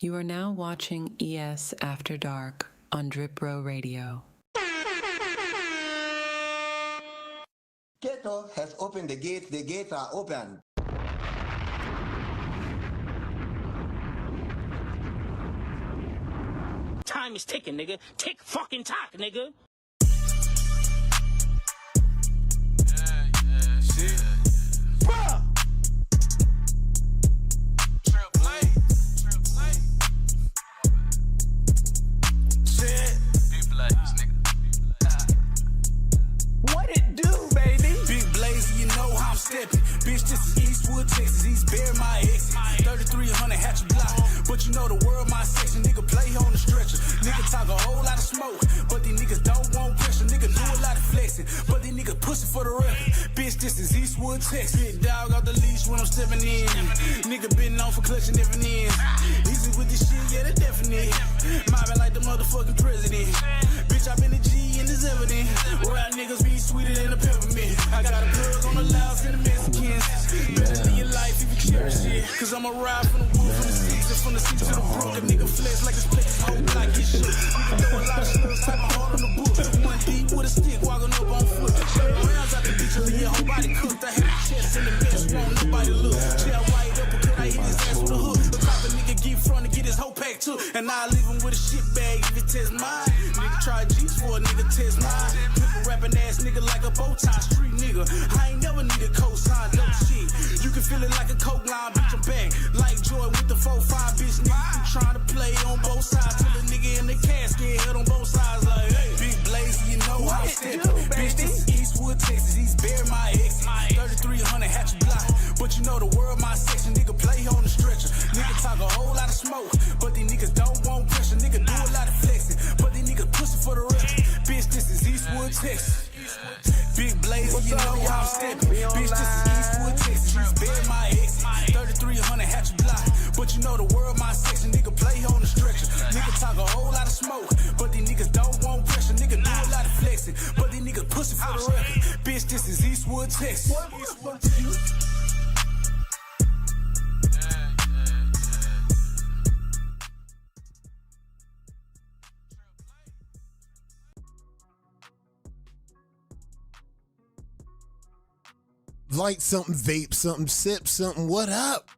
You are now watching ES After Dark on Drip Row Radio. Ghetto has opened the gates. The gates are open. Time is ticking, nigga. Tick fucking tock, nigga. Shit. Bruh! What it do, baby? Big blaze, you know how I'm stepping. Bitch, this is Eastwood, Texas. East Bear, my exit. 3300 Hatchet Block. But you know the world, my section. Nigga play on the stretcher. Nigga talk a whole lot of smoke. But these niggas don't want pressure. Nigga do a lot of flexing. But these niggas pussy for the record. Bitch, this is Eastwood, Texas. Big dog off the leash when I'm stepping in. Nigga been on for clutching every end. Easy with this shit, yeah, the definite. Mobbing like the motherfucking president. Bitch, I been a G and it's evident. Royal niggas be sweeter than a peppermint. I got a plug on the Laos and the Mexicans. Better live your life if you cherish it. Cause I'ma ride from the wood, from the sticks, and from the seat to the brook. A nigga flex like his place is whole like his shit. Nigga throw a lot of slugs, type of hard on the book. One deep with a stick, walking up on foot. Rounds out the beach, and leave your whole body cooked. I had a chest in the mess, won't nobody look. Jail white up, because I hit his ass with a hook. The top of nigga get front and get his whole pack too. And I leave him with a shit bag if it test mine. Nigga try G's for a nigga test mine. People rapping ass nigga like a bow tie street nigga. I ain't never need a cosign, dope shit. You can feel it like a coke line, bitch, I'm back. Like Joy with the 4-5, bitch, nigga. You trying to play on both sides. Till a nigga in the casket, head on both sides, like, hey. Big blaze, you know how I'm stepping. Bitch, this is Eastwood, Texas. East Bear, my exit. 3300 Hatchet Block. But you know the world, my section. Nigga play on the stretcher. Nigga talk a whole lot of smoke. But these niggas don't want pressure. Nigga do a lot of flexing. But these niggas pussy for the record. Bitch, this is Eastwood, Texas. Big blaze, you know how I'm stepping. Bitch, this is Eastwood, Texas. East Bear, my exit. 3300 Hatchet Block. But you know the world, my section. Nigga play on the stretcher. Nigga talk a whole lot of smoke. But these niggas don't want pressure. Nigga do a lot of flexing. But these niggas pussy for the record. Bitch, this is Eastwood, Texas. Light something, vape something, sip something. What up?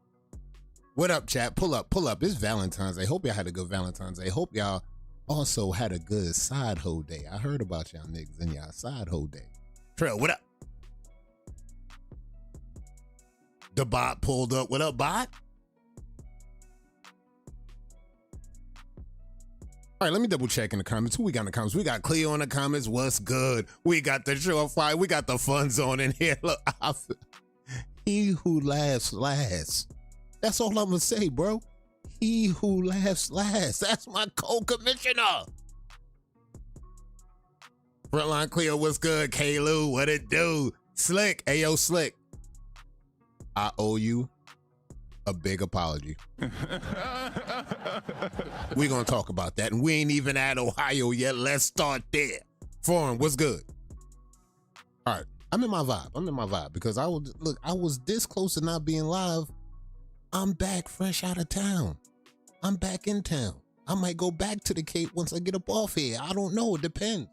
What up, chat? Pull up. It's Valentine's Day. Hope y'all had a good Valentine's Day. Hope y'all also had a good side hoe day. I heard about y'all niggas in y'all side hoe day. Trail, what up? The bot pulled up. What up, bot? All right, let me double check in the comments. Who we got in the comments? We got Cleo in the comments. What's good? We got the Surefire. We got the fun zone in here. Look, he who laughs last. That's all I'm gonna say, bro. He who laughs last. That's my co-commissioner. Frontline Cleo, what's good? K-Lou, what it do? Slick, ayo Slick. I owe you a big apology. We're gonna talk about that, and we ain't even at Ohio yet. Let's start there. Foreign, what's good? All right, I'm in my vibe because I was this close to not being live. I'm back fresh out of town. I'm back in town. I might go back to the Cape once I get up off here. I don't know, it depends.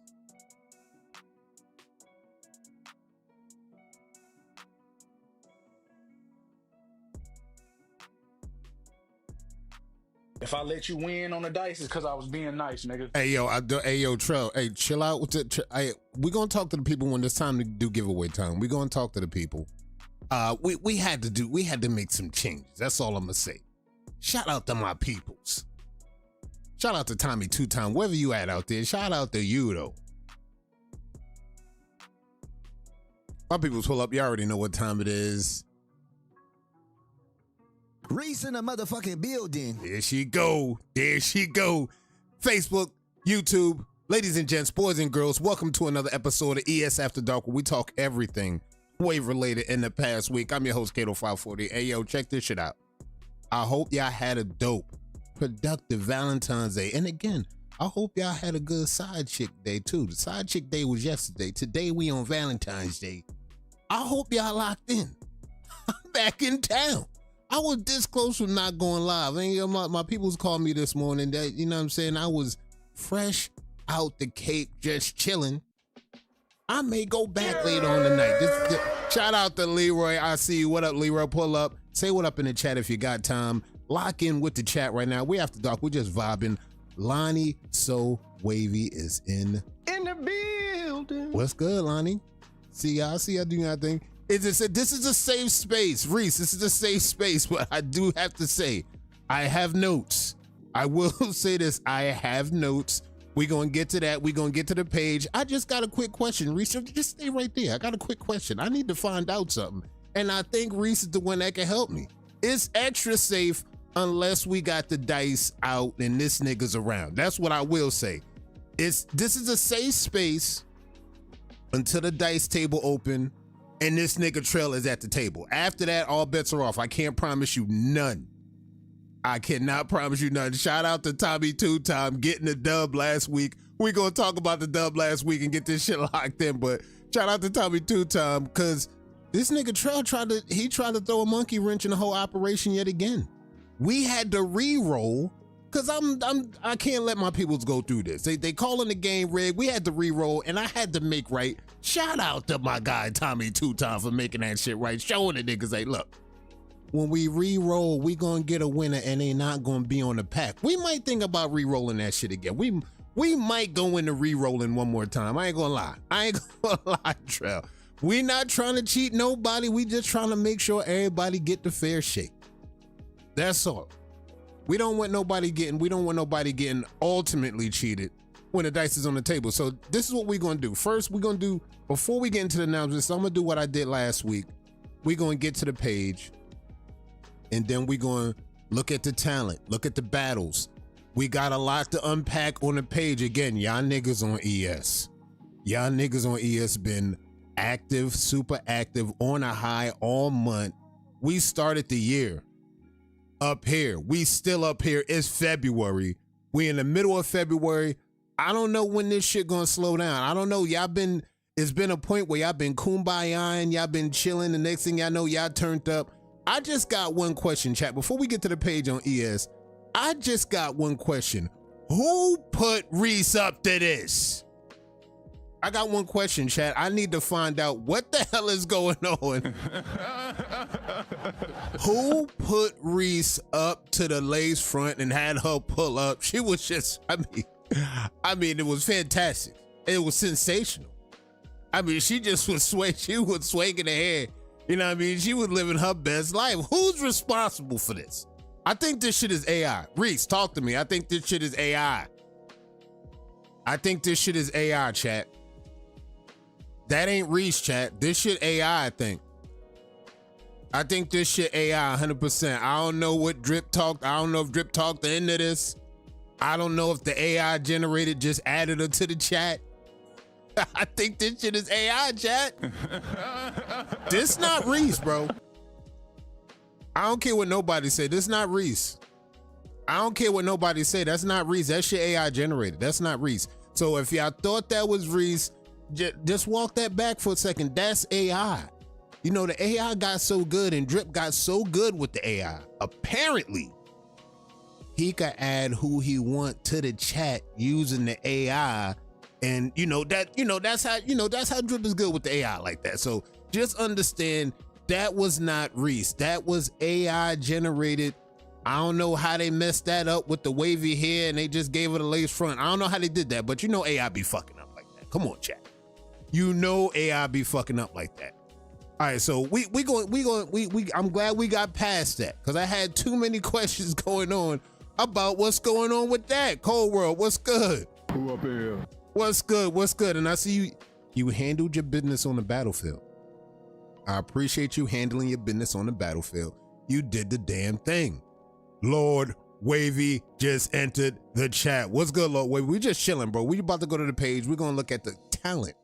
If I let you win on the dice, it's because I was being nice, nigga. Hey, yo, Trell, hey, chill out with the, we're going to talk to the people when it's time to do giveaway time. We're going to talk to the people. We had to make some changes. That's all I'm going to say. Shout out to my peoples. Shout out to Tommy Two-Time, wherever you at out there. Shout out to you, though. My peoples pull up. You already know what time it is. Reese in the motherfucking building. There she go. There she go. Facebook, YouTube, ladies and gents, boys and girls, welcome to another episode of ES After Dark, where we talk everything wave related in the past week. I'm your host, Kato540. Hey, yo, check this shit out. I hope y'all had a dope, productive Valentine's Day. And again, I hope y'all had a good side chick day too. The side chick day was yesterday. Today we on Valentine's Day. I hope y'all locked in. I'm back in town. I was this close from not going live. And you know, my people's called me this morning that, you know what I'm saying, I was fresh out the Cape, just chilling. I may go back later on tonight. Shout out to Leroy. I see you. What up, Leroy? Pull up. Say what up in the chat if you got time. Lock in with the chat right now. We after dark. We're just vibing. Lonnie So Wavy is in the building. What's good, Lonnie? See y'all doing y'all thing. This is a safe space. Reese, this is a safe space, but I do have to say, I have notes. I will say this, I have notes. We're going to get to that. We're going to get to the page. I just got a quick question. Reese, just stay right there. I got a quick question. I need to find out something. And I think Reese is the one that can help me. It's extra safe unless we got the dice out and this nigga's around. That's what I will say. This is a safe space until the dice table open and this nigga Trail is at the table. After that, all bets are off. I can't promise you none. I cannot promise you none. Shout out to Tommy Two Time getting the dub last week. We're going to talk about the dub last week and get this shit locked in, but shout out to Tommy Two Time because this nigga Trail tried to throw a monkey wrench in the whole operation yet again. We had to re-roll because I can't let my peoples go through this. They calling the game rigged. We had to re-roll and I had to make right. Shout out to my guy Tommy Two Time for making that shit right, showing the niggas, hey, look, when we re-roll, we gonna get a winner and they not gonna be on the pack. We might think about re-rolling that shit again. We might go into re-rolling one more time. I ain't gonna lie, Trail. We not trying to cheat nobody. We just trying to make sure everybody get the fair shake. That's all. We don't want nobody getting ultimately cheated when the dice is on the table. So this is what we're gonna do. First, before we get into the announcements, I'm gonna do what I did last week. We're gonna get to the page and then we're gonna look at the talent, look at the battles. We got a lot to unpack on the page. Again, y'all niggas on ES. Y'all niggas on ES been active, super active, on a high all month. We started the year up here. We still up here. It's February. We in the middle of February. I don't know when this shit gonna slow down. I don't know. It's been a point where y'all been kumbayaing, y'all been chilling. The next thing y'all know, y'all turned up. I just got one question, chat. Before we get to the page on ES, I just got one question. Who put Reese up to this? I got one question, chat. I need to find out what the hell is going on. Who put Reese up to the lace front and had her pull up? She was just, I mean, it was fantastic. It was sensational. I mean, she just was swinging her hair. You know what I mean? She was living her best life. Who's responsible for this? I think this shit is AI. Reese, talk to me. I think this shit is AI. I think this shit is AI, chat. That ain't Reese, chat. This shit AI, I think. I think this shit AI 100%. I don't know what Drip talked. I don't know if Drip talked the end of this. I don't know if the AI generated just added her to the chat. I think this shit is AI, chat. This not Reese, bro. I don't care what nobody say. This not Reese. I don't care what nobody say. That's not Reese. That shit AI generated. That's not Reese. So if y'all thought that was Reese, just walk that back for a second. That's AI. You know, the AI got so good and Drip got so good with the AI. Apparently, he could add who he want to the chat using the AI. And that's how Drip is good with the AI like that. So just understand that was not Reese. That was AI generated. I don't know how they messed that up with the wavy hair and they just gave it a lace front. I don't know how they did that, but you know AI be fucking up like that. Come on, chat. You know AI be fucking up like that. All right, so I'm glad we got past that because I had too many questions going on about what's going on with that. Cold World, what's good? Who up here? What's good? What's good? And I see you handled your business on the battlefield. I appreciate you handling your business on the battlefield. You did the damn thing. Lord Wavy just entered the chat. What's good, Lord Wavy? We just chilling, bro. We about to go to the page. We're going to look at the talent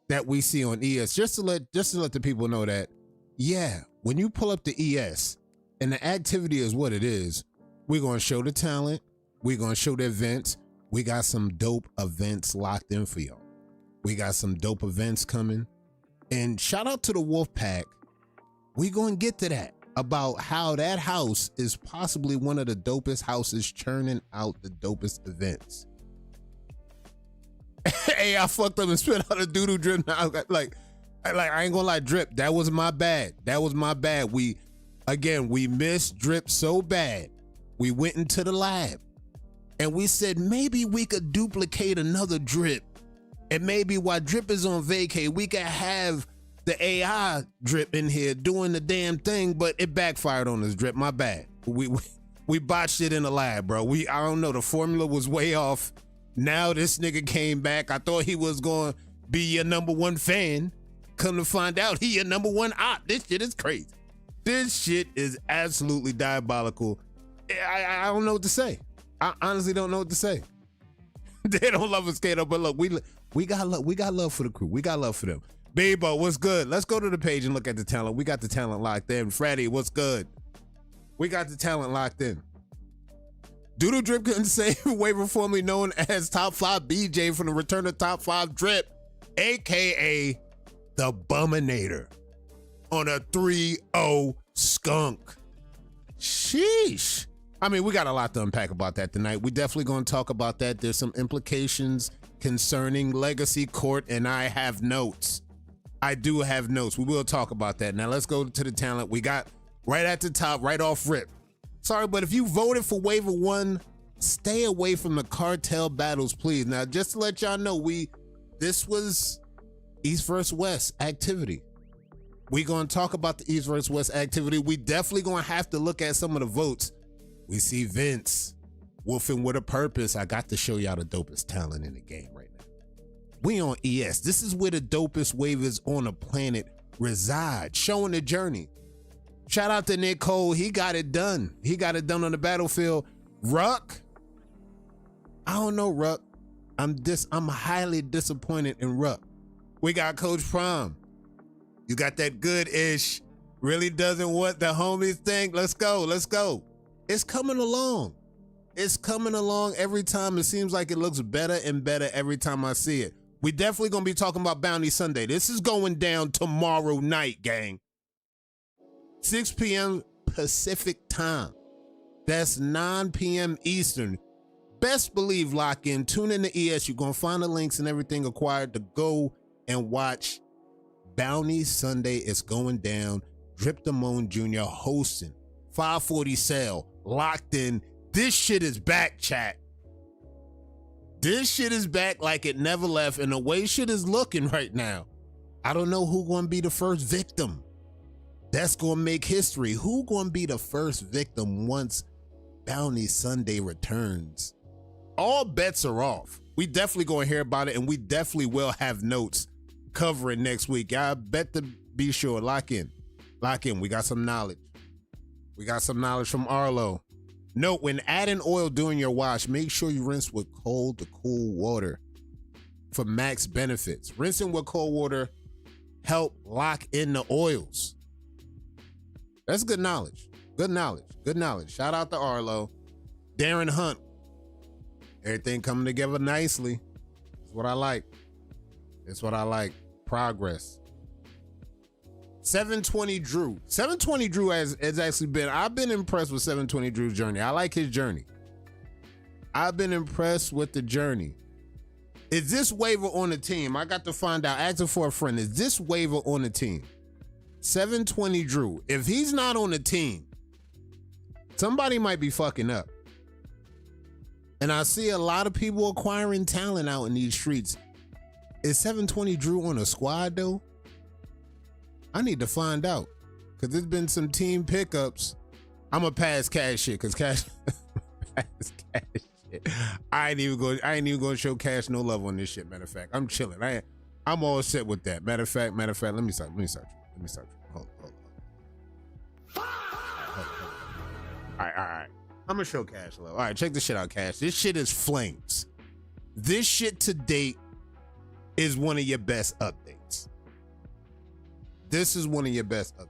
that we see on ES, just to let the people know that, yeah, when you pull up the ES and the activity is what it is, we're gonna show the talent, we're gonna show the events. We got some dope events locked in for y'all. We got some dope events coming. And shout out to the Wolf Pack. We gonna get to that, about how that house is possibly one of the dopest houses churning out the dopest events. Hey, I fucked up and spit out a doodle drip. Now, like I ain't gonna lie, drip. That was my bad. That was my bad. We missed drip so bad. We went into the lab and we said maybe we could duplicate another drip, and maybe while drip is on vacay, we could have the AI drip in here doing the damn thing, but it backfired on us, drip. My bad. We botched it in the lab, bro. I don't know. The formula was way off. Now this nigga came back. I thought he was going to be your number one fan. Come to find out, he your number one op. This shit is crazy. This shit is absolutely diabolical. I don't know what to say. I honestly don't know what to say. They don't love us, Kato, but look, we got love for the crew. We got love for them. Bebo, what's good? Let's go to the page and look at the talent. We got the talent locked in. Freddy, what's good? We got the talent locked in. Doodle Drip couldn't say Waiver, formerly known as Top 5 BJ from the Return of Top 5 Drip, aka the Buminator, on a 3-0 skunk. Sheesh. I mean, we got a lot to unpack about that tonight. We definitely going to talk about that. There's some implications concerning Legacy Court, and I have notes. I do have notes. We will talk about that. Now let's go to the talent. We got right at the top, right off rip. Sorry, but if you voted for Waiver 1, stay away from the cartel battles, please. Now, just to let y'all know, this was East versus West activity. We're going to talk about the East versus West activity. We definitely going to have to look at some of the votes. We see Vince wolfing with a purpose. I got to show y'all the dopest talent in the game right now. We on ES. This is where the dopest waivers on the planet reside, showing the journey. Shout out to Nick Cole. He got it done. He got it done on the battlefield. Ruck, I don't know, Ruck. I'm highly disappointed in Ruck. We got Coach Prime. You got that good-ish, really doesn't want the homies think. Let's go, let's go. It's coming along. It's coming along every time. It seems like it looks better and better every time I see it. We definitely gonna be talking about Bounty Sunday. This is going down tomorrow night, gang. 6 p.m. Pacific time. That's 9 p.m. Eastern. Best believe lock in. Tune in to ES. You're gonna find the links and everything required to go and watch Bounty Sunday. Is going down. Drip Damone Jr. hosting. 540 sale. Locked in. This shit is back, chat. This shit is back like it never left, and the way shit is looking right now, I don't know who gonna be the first victim. That's gonna make history. Who gonna be the first victim once Bounty Sunday returns? All bets are off. We definitely gonna hear about it, and we definitely will have notes covering next week. I bet to be sure. Lock in. Lock in. We got some knowledge. We got some knowledge from Arlo. Note, when adding oil during your wash, make sure you rinse with cold to cool water for max benefits. Rinsing with cold water help lock in the oils. That's good knowledge. Good knowledge. Good knowledge. Shout out to Arlo. Darren Hunt. Everything coming together nicely. That's what I like. That's what I like. Progress. 720 Drew. 720 Drew has actually been, I've been impressed with 720 Drew's journey. I like his journey. I've been impressed with the journey. Is this waiver on the team? I got to find out, asking for a friend, is this waiver on the team? 720 Drew. If he's not on the team, somebody might be fucking up. And I see a lot of people acquiring talent out in these streets. Is 720 Drew on a squad though? I need to find out, because there's been some team pickups. I'm gonna pass cash shit, because cash shit. I ain't even gonna show Cash no love on this shit. Matter of fact, I'm chilling. I'm all set with that. Matter of fact, let me start. Hold on. All right. I'm gonna show Cash love. All right, check this shit out, Cash. This shit is flames. This shit to date is one of your best updates. This is one of your best updates.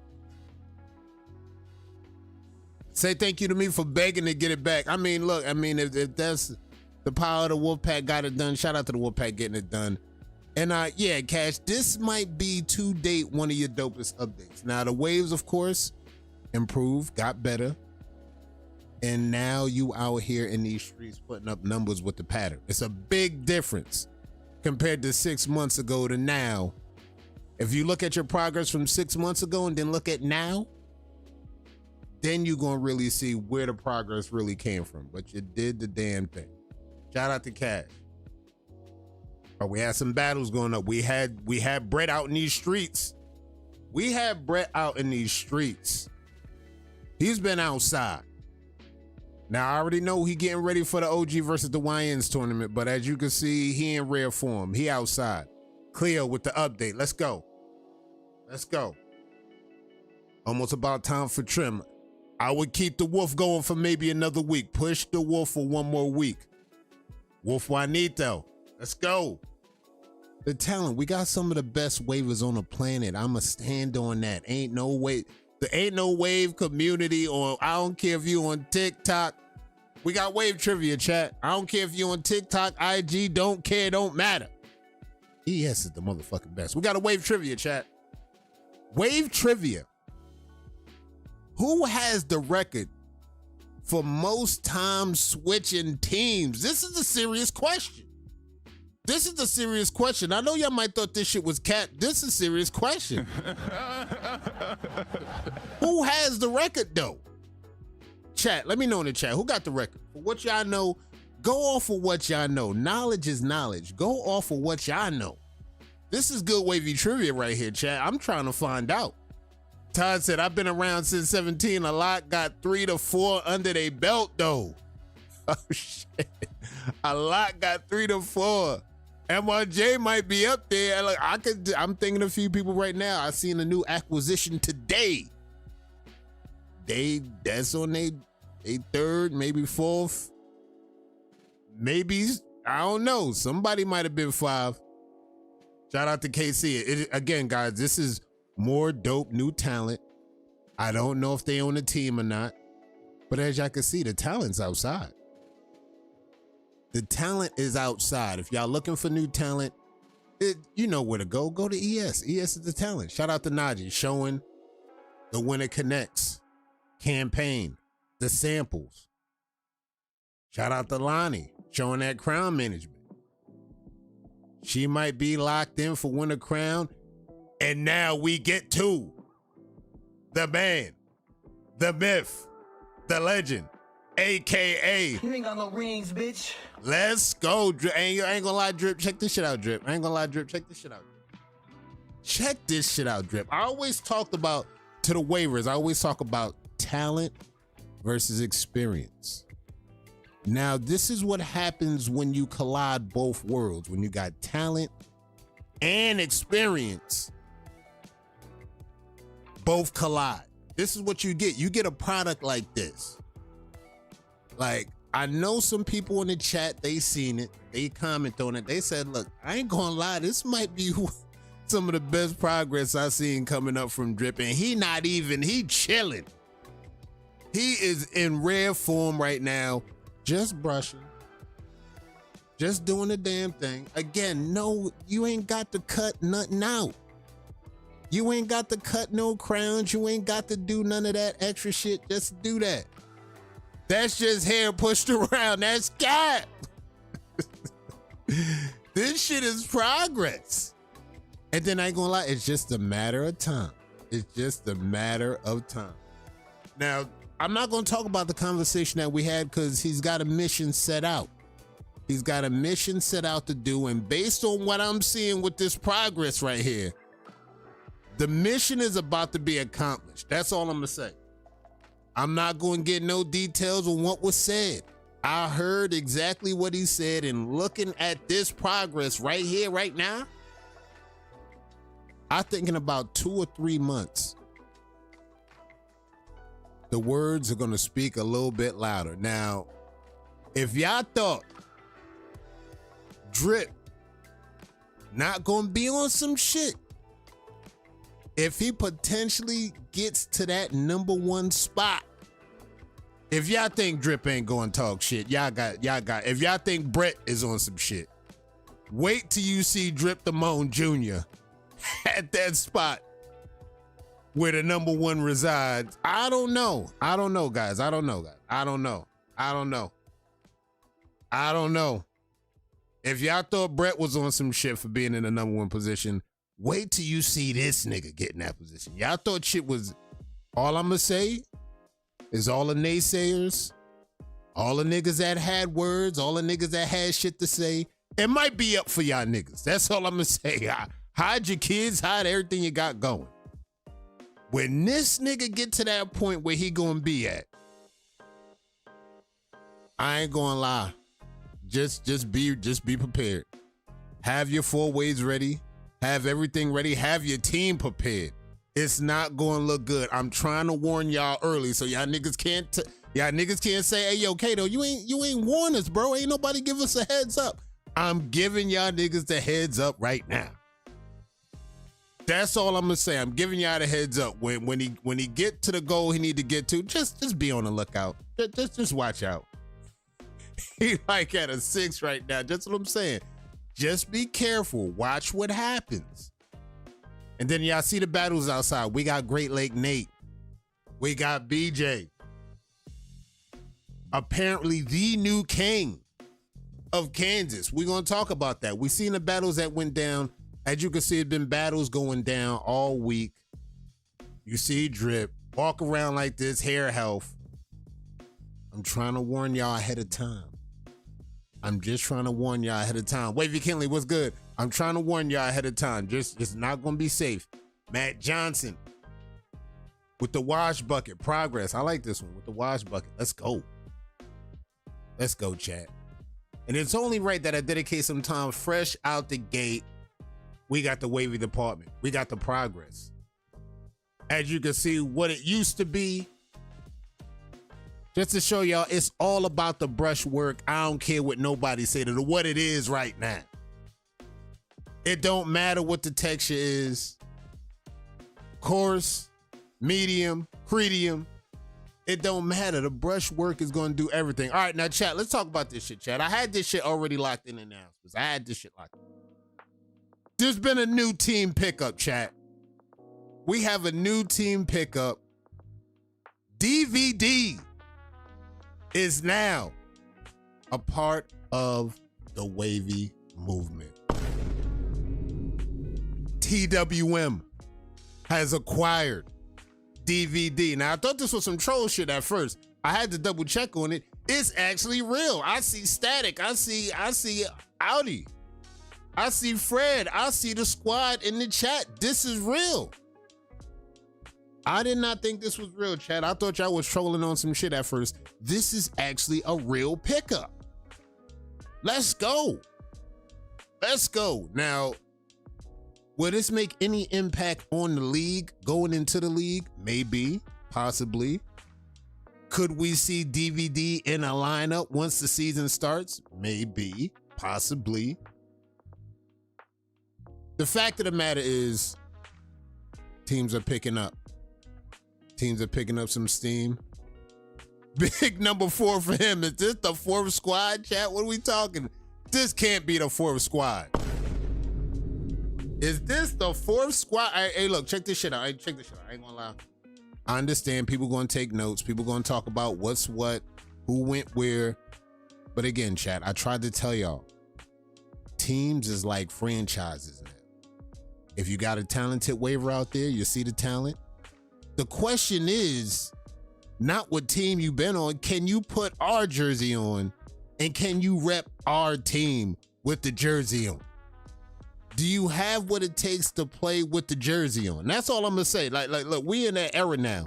Say thank you to me for begging to get it back. I mean, look, if that's the power of the Wolfpack got it done, shout out to the Wolfpack getting it done. And yeah, Cash, this might be to date one of your dopest updates. Now, the waves, of course, improved, got better. And now you out here in these streets putting up numbers with the pattern. It's a big difference compared to 6 months ago to now. If you look at your progress from 6 months ago and then look at now, then you're going to really see where the progress really came from. But you did the damn thing. Shout out to Cash. But we had some battles going up. We had Brett out in these streets. We had Brett out in these streets. He's been outside. Now, I already know he getting ready for the OG versus the YNs tournament, but as you can see, he in rare form. He outside. Cleo with the update. Let's go. Let's go. Almost about time for trim. I would keep the Wolf going for maybe another week. Push the Wolf for one more week. Wolf Juanito. Let's go. The talent. We got some of the best wavers on the planet. I'ma stand on that. Ain't no way. There ain't no wave community, or I don't care if you on TikTok. We got wave trivia, chat. I don't care if you on TikTok, IG, don't care, don't matter. ES is the motherfucking best. We got a wave trivia, chat. Wave trivia. Who has the record for most times switching teams? This is a serious question. This is a serious question. I know y'all might thought this shit was cat. This is a serious question. Who has the record though? Chat, let me know in the chat. Who got the record? For what y'all know, go off of what y'all know. Knowledge is knowledge. Go off of what y'all know. This is good wavy trivia right here, chat. I'm trying to find out. Todd said, I've been around since 17. A lot got 3 to 4 under their belt though. Oh shit. A lot got 3 to 4. MRJ might be up there. Like I'm thinking a few people right now. I seen a new acquisition today. That's on they third, maybe fourth. Maybe, I don't know. Somebody might have been 5. Shout out to KC. Again, guys, this is more dope new talent. I don't know if they own a team or not, but as y'all can see, the talent's outside. The talent is outside. If y'all looking for new talent, you know where to go. Go to ES. ES is the talent. Shout out to Najee showing the Winner Connects campaign, the samples. Shout out to Lonnie showing that crown management. She might be locked in for Winner Crown. And now we get to the man, the myth, the legend, AKA. You ain't got no rings, bitch. Let's go, Drip. I ain't gonna lie, Drip. Check this shit out, Drip. I ain't gonna lie, Drip. Check this shit out. Check this shit out, Drip. I always talked about, to the waivers, I always talk about talent versus experience. Now, this is what happens when you collide both worlds. When you got talent and experience, both collide. This is what you get. You get a product like this. Like, I know some people in the chat, they seen it, they comment on it. They said, look, I ain't gonna lie, this might be some of the best progress I seen coming up from Drip. And he chilling. He is in rare form right now, just brushing, just doing the damn thing. Again, no, you ain't got to cut nothing out. You ain't got to cut no crowns. You ain't got to do none of that extra shit. Just do that. That's just hair pushed around. That's cat. This shit is progress. And then I ain't gonna lie, it's just a matter of time. It's just a matter of time. Now, I'm not gonna talk about the conversation that we had because he's got a mission set out. He's got a mission set out to do, and based on what I'm seeing with this progress right here, the mission is about to be accomplished. That's all I'm gonna say. I'm not gonna get no details on what was said. I heard exactly what he said, and looking at this progress right here, right now, I think in about 2 or 3 months, the words are gonna speak a little bit louder. Now, if y'all thought Drip not gonna be on some shit. If he potentially gets to that number one spot, if y'all think Drip ain't gonna talk shit, y'all got. If y'all think Brett is on some shit, wait till you see Drip Damone Jr. at that spot where the number one resides. I don't know, guys. I don't know. If y'all thought Brett was on some shit for being in the number one position, wait till you see this nigga get in that position. Y'all thought shit was, all I'm gonna say is all the naysayers, all the niggas that had words, all the niggas that had shit to say, it might be up for y'all niggas. That's all I'm gonna say. Hide your kids, hide everything you got going. When this nigga get to that point where he gonna be at, I ain't gonna lie. Just be prepared. Have your 4 ways ready. Have everything ready. Have your team prepared. It's not gonna look good. I'm trying to warn y'all early so y'all niggas can't say, hey yo, Kato, you ain't warn us, bro. Ain't nobody give us a heads up. I'm giving y'all niggas the heads up right now. That's all I'm gonna say. I'm giving y'all the heads up. When he get to the goal he need to get to, just be on the lookout. Just watch out. He like at a 6 right now. That's what I'm saying. Just be careful. Watch what happens. And then y'all see the battles outside. We got Great Lake Nate. We got BJ. Apparently the new king of Kansas. We're gonna talk about that. We seen the battles that went down. As you can see, it's been battles going down all week. You see Drip walk around like this, hair health. I'm trying to warn y'all ahead of time. I'm just trying to warn y'all ahead of time. Wavy Kinley, what's good? I'm trying to warn y'all ahead of time. It's not gonna be safe. Matt Johnson with the wash bucket. Progress. I like this one with the wash bucket. Let's go. Let's go, chat. And it's only right that I dedicate some time fresh out the gate. We got the Wavy department. We got the progress. As you can see, what it used to be. Just to show y'all, it's all about the brushwork. I don't care what nobody say to what it is right now. It don't matter what the texture is. Coarse, medium, premium. It don't matter. The brushwork is going to do everything. All right, now, chat, let's talk about this shit, chat. I had this shit already locked in announcements. I had this shit locked in. There's been a new team pickup, chat. We have a new team pickup. DVD is now a part of the Wavy Movement. TWM has acquired DVD. Now, I thought this was some troll shit at first. I had to double check on it. It's actually real. I see Static. I see Audi. I see Fred. I see the squad in the chat. This is real. I did not think this was real, chat. I thought y'all was trolling on some shit at first. This is actually a real pickup. Let's go. Let's go. Now, will this make any impact on the league going into the league? Maybe, possibly. Could we see DVD in a lineup once the season starts? Maybe, possibly. The fact of the matter is, teams are picking up. Teams are picking up some steam. Big number 4 for him. Is this the 4th squad, chat? What are we talking? This can't be the 4th squad. Is this the 4th squad? Hey, look, check this shit out. Check this shit out. I ain't gonna lie. I understand people gonna take notes. People gonna talk about what's what, who went where. But again, chat, I tried to tell y'all, teams is like franchises now. If you got a talented waiver out there, you see the talent. The question is not what team you've been on. Can you put our jersey on and can you rep our team with the jersey on? Do you have what it takes to play with the jersey on? That's all I'm gonna say. Like, look, we in that era now.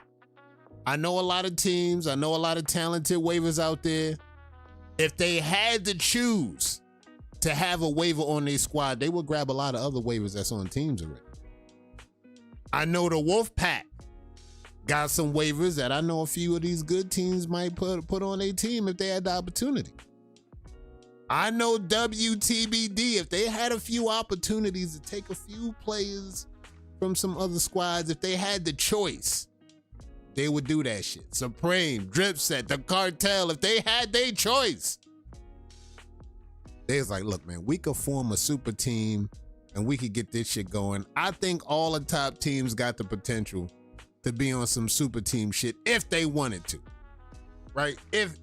I know a lot of teams. I know a lot of talented waivers out there. If they had to choose to have a waiver on their squad, they would grab a lot of other waivers that's on teams already. I know the Wolf Pack got some waivers that I know a few of these good teams might put on their team if they had the opportunity. I know WTBD, if they had a few opportunities to take a few players from some other squads, if they had the choice, they would do that shit. Supreme, Dripset, the Cartel, if they had their choice. They was like, look, man, we could form a super team and we could get this shit going. I think all the top teams got the potential to be on some super team shit if they wanted to, right? If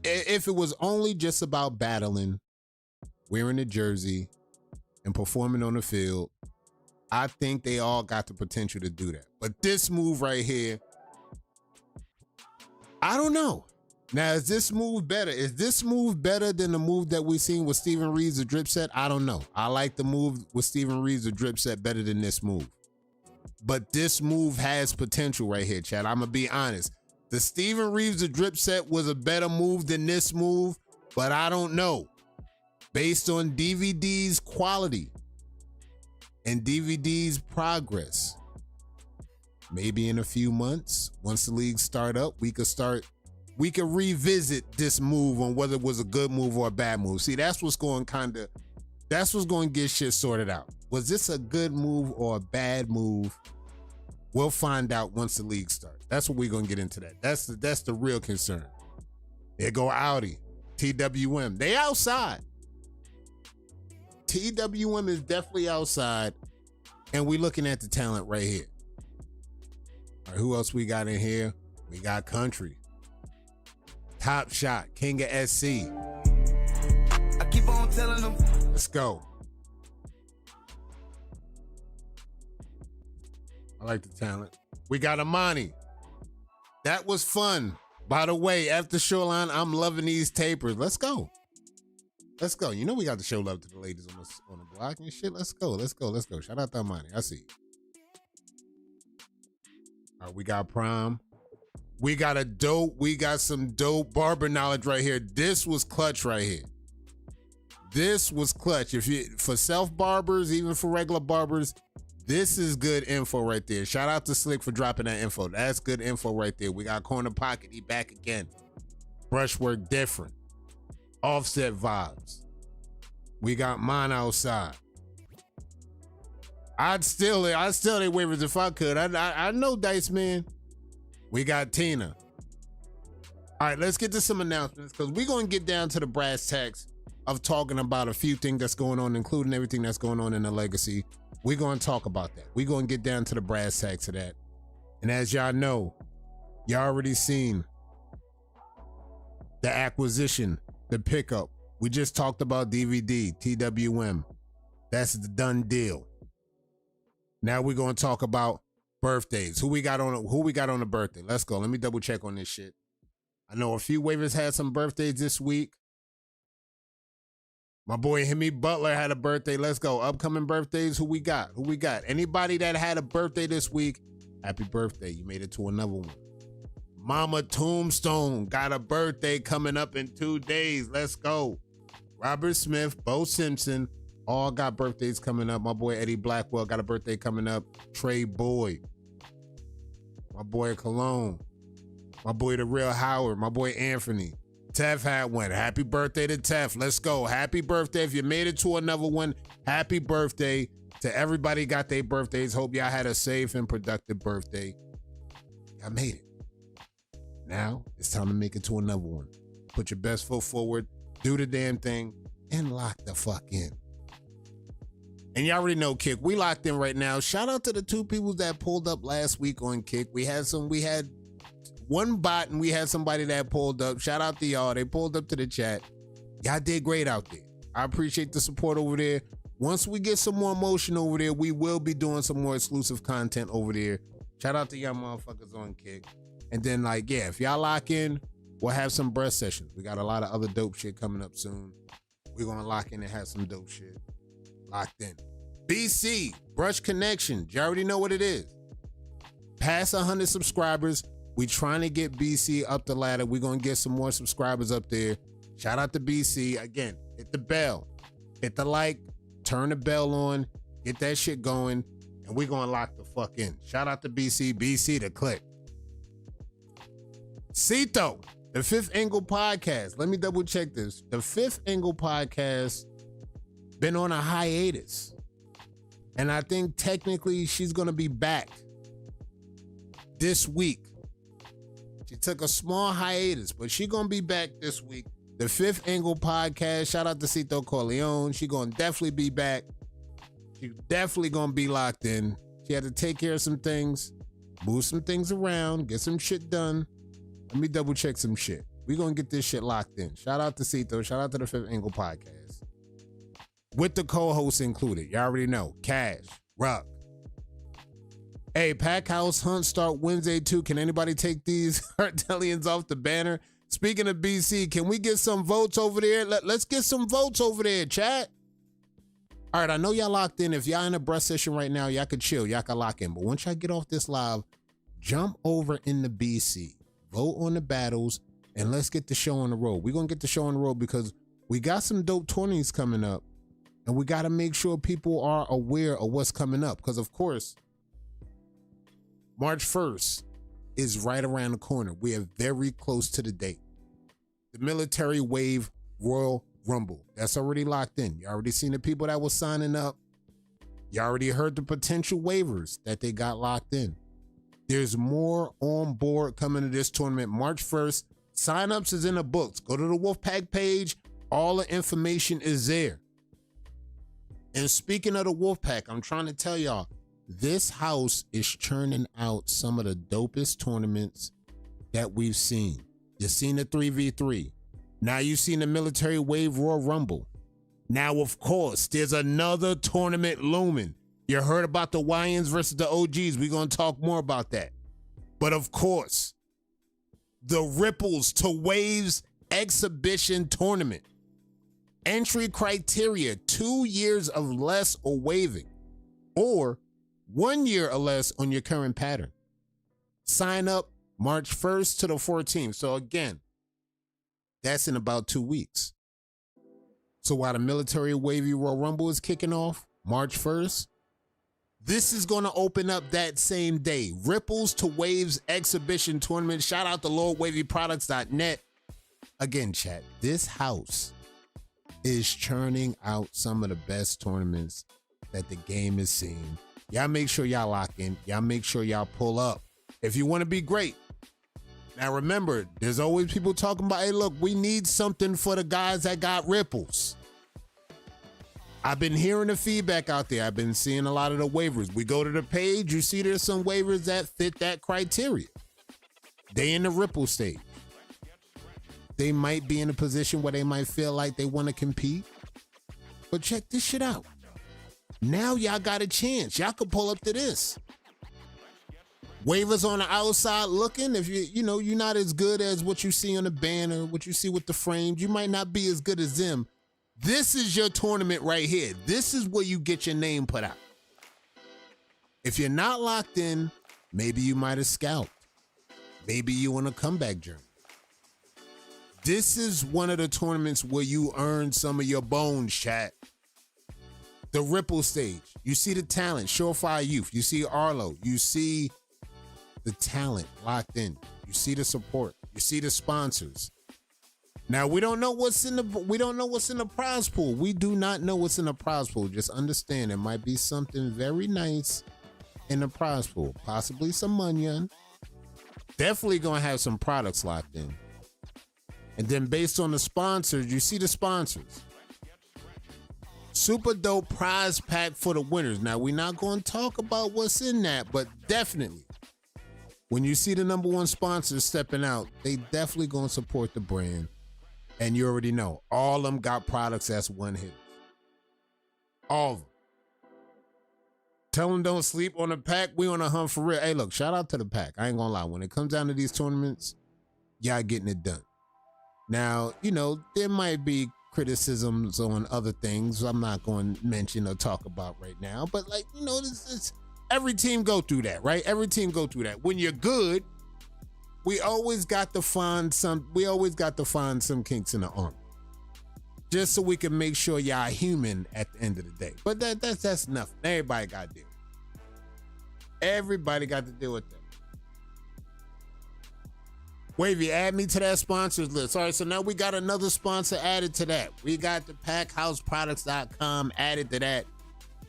it was only just about battling, wearing the jersey, and performing on the field, I think they all got the potential to do that. But this move right here, I don't know. Now, is this move better? Is this move better than the move that we seen with Steven Reeves or Dripset? I don't know. I like the move with Steven Reeves or Dripset better than this move. But this move has potential right here, Chad. I'm going to be honest. The Steven Reeves or Dripset was a better move than this move, but I don't know. Based on DVD's quality and DVD's progress, maybe in a few months, once the league start up, we could revisit this move on whether it was a good move or a bad move. See, that's what's going to get shit sorted out. Was this a good move or a bad move? We'll find out once the league starts. That's what we're going to get into that. That's the real concern. There go Audi, TWM. They outside. TWM is definitely outside, and we looking at the talent right here. All right, who else we got in here? We got Country, Top Shot, King of SC. I keep on telling them. Let's go. I like the talent. We got Amani. That was fun. By the way, after Shoreline, I'm loving these tapers. Let's go. Let's go. You know we got to show love to the ladies on the block and shit. Let's go. Let's go. Let's go. Shout out to Amani. I see you. All right, we got Prime. We got some dope barber knowledge right here. This was clutch right here. This was clutch. For self barbers, even for regular barbers, this is good info right there. Shout out to Slick for dropping that info. That's good info right there. We got Corner Pocket. He back again. Brushwork different. Offset vibes. We got mine outside. I'd still they waivers if I could. I know Dice Man. We got Tina. All right, let's get to some announcements because we're going to get down to the brass tacks of talking about a few things that's going on, including everything that's going on in the legacy. We're going to talk about that. We're going to get down to the brass tacks of that. And as y'all know, y'all already seen the acquisition, the pickup. We just talked about DVD, TWM. That's the done deal. Now we're going to talk about birthdays. Who we got on a birthday? Let's go. Let me double check on this shit. I know a few waivers had some birthdays this week. My boy Hemi Butler had a birthday. Let's go. Upcoming birthdays. Who we got? Anybody that had a birthday this week, happy birthday. You made it to another one. Mama Tombstone got a birthday coming up in 2 days. Let's go. Robert Smith, Bo Simpson, all got birthdays coming up. My boy Eddie Blackwell got a birthday coming up. Trey Boyd. My boy Cologne. My boy The Real Howard. My boy Anthony. Tef had one. Happy birthday to Tef. Let's go. Happy birthday. If you made it to another one, happy birthday to everybody got their birthdays. Hope y'all had a safe and productive birthday. Y'all made it. Now it's time to make it to another one. Put your best foot forward, do the damn thing, and lock the fuck in. And y'all already know Kick. We locked in right now. Shout out to the two people that pulled up last week on Kick. We had one bot and we had somebody that pulled up. Shout out to y'all. They pulled up to the chat. Y'all did great out there. I appreciate the support over there. Once we get some more motion over there, we will be doing some more exclusive content over there. Shout out to y'all motherfuckers on Kick. And then, if y'all lock in, we'll have some breast sessions. We got a lot of other dope shit coming up soon. We're going to lock in and have some dope shit locked in. BC, Brush Connection. You already know what it is. Past 100 subscribers. We trying to get BC up the ladder. We're going to get some more subscribers up there. Shout out to BC. Again, hit the bell. Hit the like. Turn the bell on. Get that shit going. And we're going to lock the fuck in. Shout out to BC. BC to click. Cito, The Fifth Angle Podcast. Let me double check this. The Fifth Angle Podcast been on a hiatus. And I think technically she's going to be back this week. She took a small hiatus, but she's going to be back this week. The Fifth Angle Podcast. Shout out to Cito Corleone. She going to definitely be back. She's definitely going to be locked in. She had to take care of some things, move some things around, get some shit done. Let me double check some shit. We're going to get this shit locked in. Shout out to Cito. Shout out to the Fifth Angle Podcast. With the co-hosts included. You already know. Cash, Rock. Hey, Pack House Hunt start Wednesday too. Can anybody take these Artellians off the banner? Speaking of BC, can we get some votes over there? Let's get some votes over there, chat. All right, I know y'all locked in. If y'all in a breast session right now, y'all can chill. Y'all can lock in. But once y'all get off this live, jump over in the BC. Vote on the battles, and let's get the show on the road. We're going to get the show on the road because we got some dope tourneys coming up, and we got to make sure people are aware of what's coming up because, of course, March 1st is right around the corner. We are very close to the date. The Military Wave Royal Rumble. That's already locked in. You already seen the people that were signing up. You already heard the potential waivers that they got locked in. There's more on board coming to this tournament March 1st. Signups is in the books. Go to the Wolfpack page. All the information is there. And speaking of the Wolfpack, I'm trying to tell y'all, this house is churning out some of the dopest tournaments that we've seen. You've seen the 3v3. Now you've seen the Military Wave Royal Rumble. Now, of course, there's another tournament looming. You heard about the YNs versus the OGs. We're going to talk more about that. But of course, the Ripples to Waves Exhibition Tournament. Entry criteria, 2 years of less or waiving, or 1 year or less on your current pattern. Sign up March 1st to the 14th. So again, that's in about 2 weeks. So while the Military Wavy Royal Rumble is kicking off March 1st, this is going to open up that same day. Ripples to Waves Exhibition Tournament. Shout out to LordWavyProducts.net. Again, chat, this house is churning out some of the best tournaments that the game is seeing. Y'all make sure y'all lock in. Y'all make sure y'all pull up. If you want to be great. Now remember, there's always people talking about, hey, look, we need something for the guys that got ripples. I've been hearing the feedback out there. I've been seeing a lot of the waivers. We go to the page, you see there's some waivers that fit that criteria. They in the ripple stage. They might be in a position where they might feel like they want to compete. But check this shit out. Now y'all got a chance. Y'all could pull up to this. Waivers on the outside looking. If you're not as good as what you see on the banner, what you see with the frames, you might not be as good as them. This is your tournament right here. This is where you get your name put out. If you're not locked in, maybe you might have scalped. Maybe you on a comeback journey. This is one of the tournaments where you earn some of your bones, chat. The Ripple stage. You see the talent, Surefire Youth. You see Arlo. You see the talent locked in. You see the support. You see the sponsors. Now we don't know what's in the prize pool. We do not know what's in the prize pool. Just understand there might be something very nice in the prize pool. Possibly some money. Definitely gonna have some products locked in. And then based on the sponsors, you see the sponsors. Super dope prize pack for the winners. Now we're not going to talk about what's in that, but definitely when you see the number one sponsor stepping out, they definitely going to support the brand. And you already know, all of them got products that's one hit. All of them. Tell them don't sleep on the pack. We on a hunt for real. Hey, look, shout out to the pack. I ain't gonna lie. When it comes down to these tournaments, y'all getting it done. Now, there might be criticisms on other things I'm not going to mention or talk about right now, but this every team go through that, right? Every team go through that. When you're good, we always got to find some kinks in the armor. Just so we can make sure y'all human at the end of the day. But that's nothing. Everybody got to deal with it. Everybody got to deal with that. Wavy, add me to that sponsors list. All right, so now we got another sponsor added to that. We got the packhouseproducts.com added to that.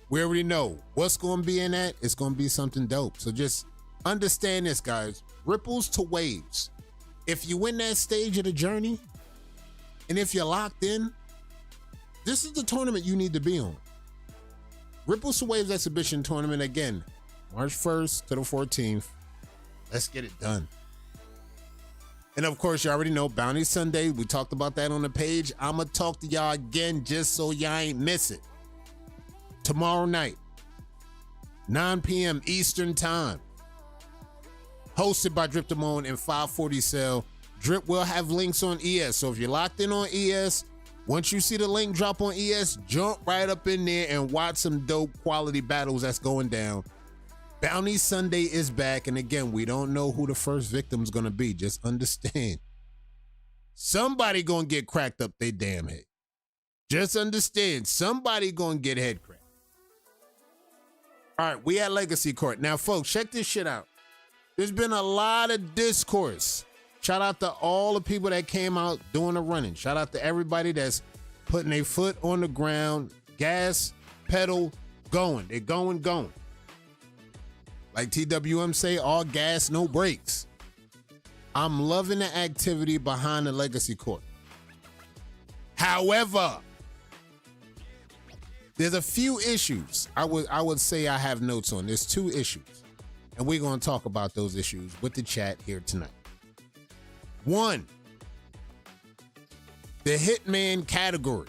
We already know what's going to be in that. It's going to be something dope. So just understand this, guys. Ripples to waves. If you win that stage of the journey, and if you're locked in, this is the tournament you need to be on. Ripples to Waves Exhibition Tournament, again, March 1st to the 14th. Let's get it done. And of course, you already know Bounty Sunday. We talked about that on the page. I'm going to talk to y'all again just so y'all ain't miss it. Tomorrow night, 9 p.m. Eastern Time. Hosted by Drip Damone and 540 Cell. Drip will have links on ES. So if you're locked in on ES, once you see the link drop on ES, jump right up in there and watch some dope quality battles that's going down. Bounty Sunday is back. And again, we don't know who the first victim's going to be. Just understand. Somebody going to get cracked up their damn head. Just understand. Somebody going to get head cracked. All right, we at Legacy Court. Now, folks, check this shit out. There's been a lot of discourse. Shout out to all the people that came out doing the running. Shout out to everybody that's putting their foot on the ground, gas, pedal, going. They're going. Like TWM say, all gas, no brakes. I'm loving the activity behind the Legacy Court. However, there's a few issues I would say I have notes on. There's 2 issues. And we're going to talk about those issues with the chat here tonight. 1, the Hitman category.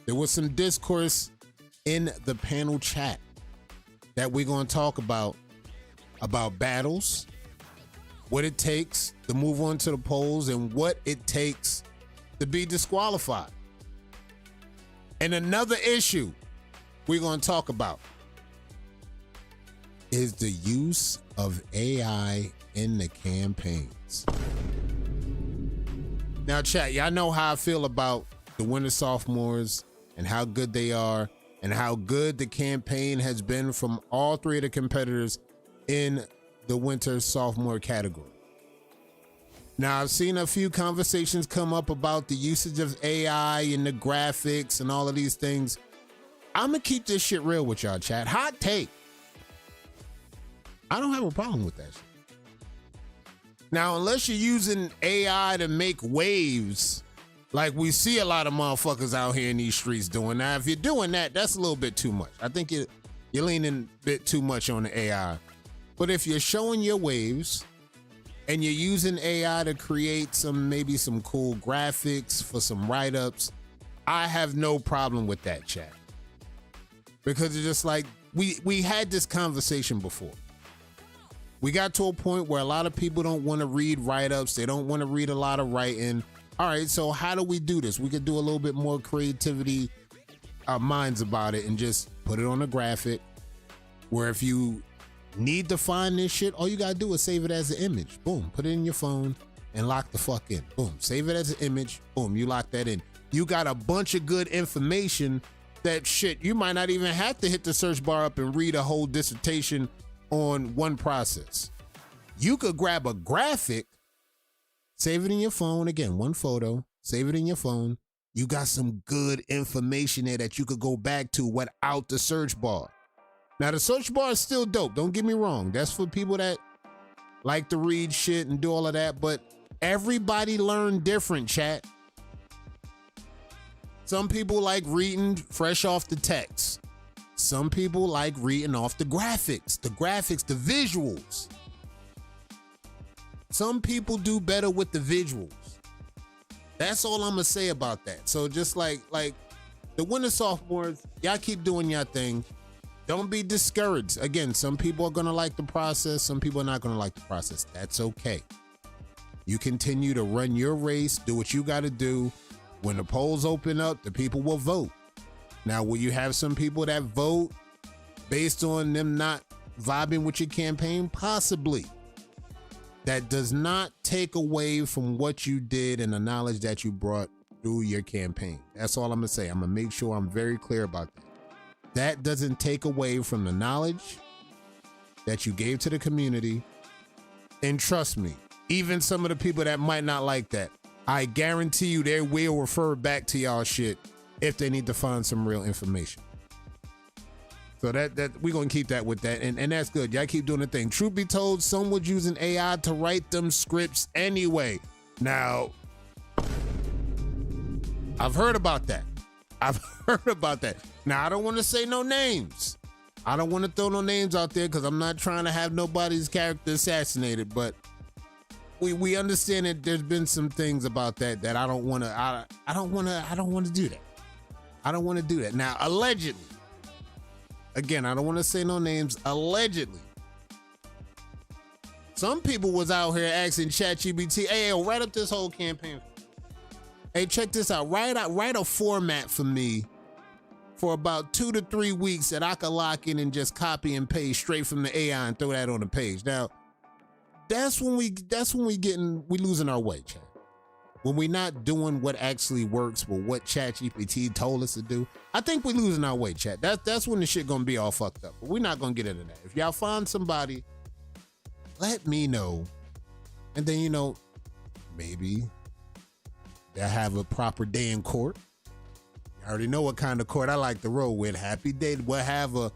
There was some discourse in the panel chat that we're going to talk about battles, what it takes to move on to the polls, and what it takes to be disqualified. And another issue we're going to talk about is the use of AI in the campaigns. Now, chat, y'all know how I feel about the winter sophomores and how good they are and how good the campaign has been from all 3 of the competitors in the winter sophomore category. Now, I've seen a few conversations come up about the usage of AI and the graphics and all of these things. I'm going to keep this shit real with y'all, chat. Hot take. I don't have a problem with that shit. Now, unless you're using AI to make waves, like we see a lot of motherfuckers out here in these streets doing. Now, if you're doing that, that's a little bit too much. I think you're leaning a bit too much on the AI. But if you're showing your waves and you're using AI to create maybe some cool graphics for some write-ups, I have no problem with that, chat. Because it's just like, we had this conversation before. We got to a point where a lot of people don't want to read write-ups. They don't want to read a lot of writing. All right, so how do we do this? We could do a little bit more creativity, our minds about it, and just put it on a graphic where if you need to find this shit, all you got to do is save it as an image. Boom, put it in your phone and lock the fuck in. Boom, save it as an image. Boom, you lock that in. You got a bunch of good information that shit, you might not even have to hit the search bar up and read a whole dissertation on one process. You could grab a graphic, save it in your phone. Again, one photo, save it in your phone. You got some good information there that you could go back to without the search bar. Now, the search bar is still dope. Don't get me wrong. That's for people that like to read shit and do all of that. But everybody learn different, chat. Some people like reading fresh off the text. Some people like reading off the graphics, the visuals. Some people do better with the visuals. That's all I'm gonna say about that. So just like the winter sophomores, y'all keep doing your thing. Don't be discouraged. Again, some people are gonna like the process. Some people are not gonna like the process. That's okay. You continue to run your race, do what you gotta do. When the polls open up, the people will vote. Now, will you have some people that vote based on them not vibing with your campaign? Possibly. That does not take away from what you did and the knowledge that you brought through your campaign. That's all I'm gonna say. I'm gonna make sure I'm very clear about that. That doesn't take away from the knowledge that you gave to the community. And trust me, even some of the people that might not like that, I guarantee you they will refer back to y'all shit if they need to find some real information. So that we're gonna keep that with that, and that's good. Y'all keep doing the thing. Truth be told, some was using AI to write them scripts anyway. Now, I've heard about that. Now, I don't want to say no names. I don't want to throw no names out there because I'm not trying to have nobody's character assassinated, but we understand that there's been some things about that I don't want to do that. I don't want to do that. Now, allegedly, again, I don't want to say no names, allegedly, some people was out here asking ChatGPT, hey, write up this whole campaign. Hey, check this out. Write a format for me for about 2 to 3 weeks that I could lock in and just copy and paste straight from the AI and throw that on the page. Now, that's when we losing our way, chat. When we not doing what actually works with what ChatGPT told us to do, I think we losing our way, chat. That's when the shit gonna be all fucked up. But we're not gonna get into that. If y'all find somebody, let me know. And then, maybe they'll have a proper day in court. You already know what kind of court I like to roll with. Happy day. We'll have a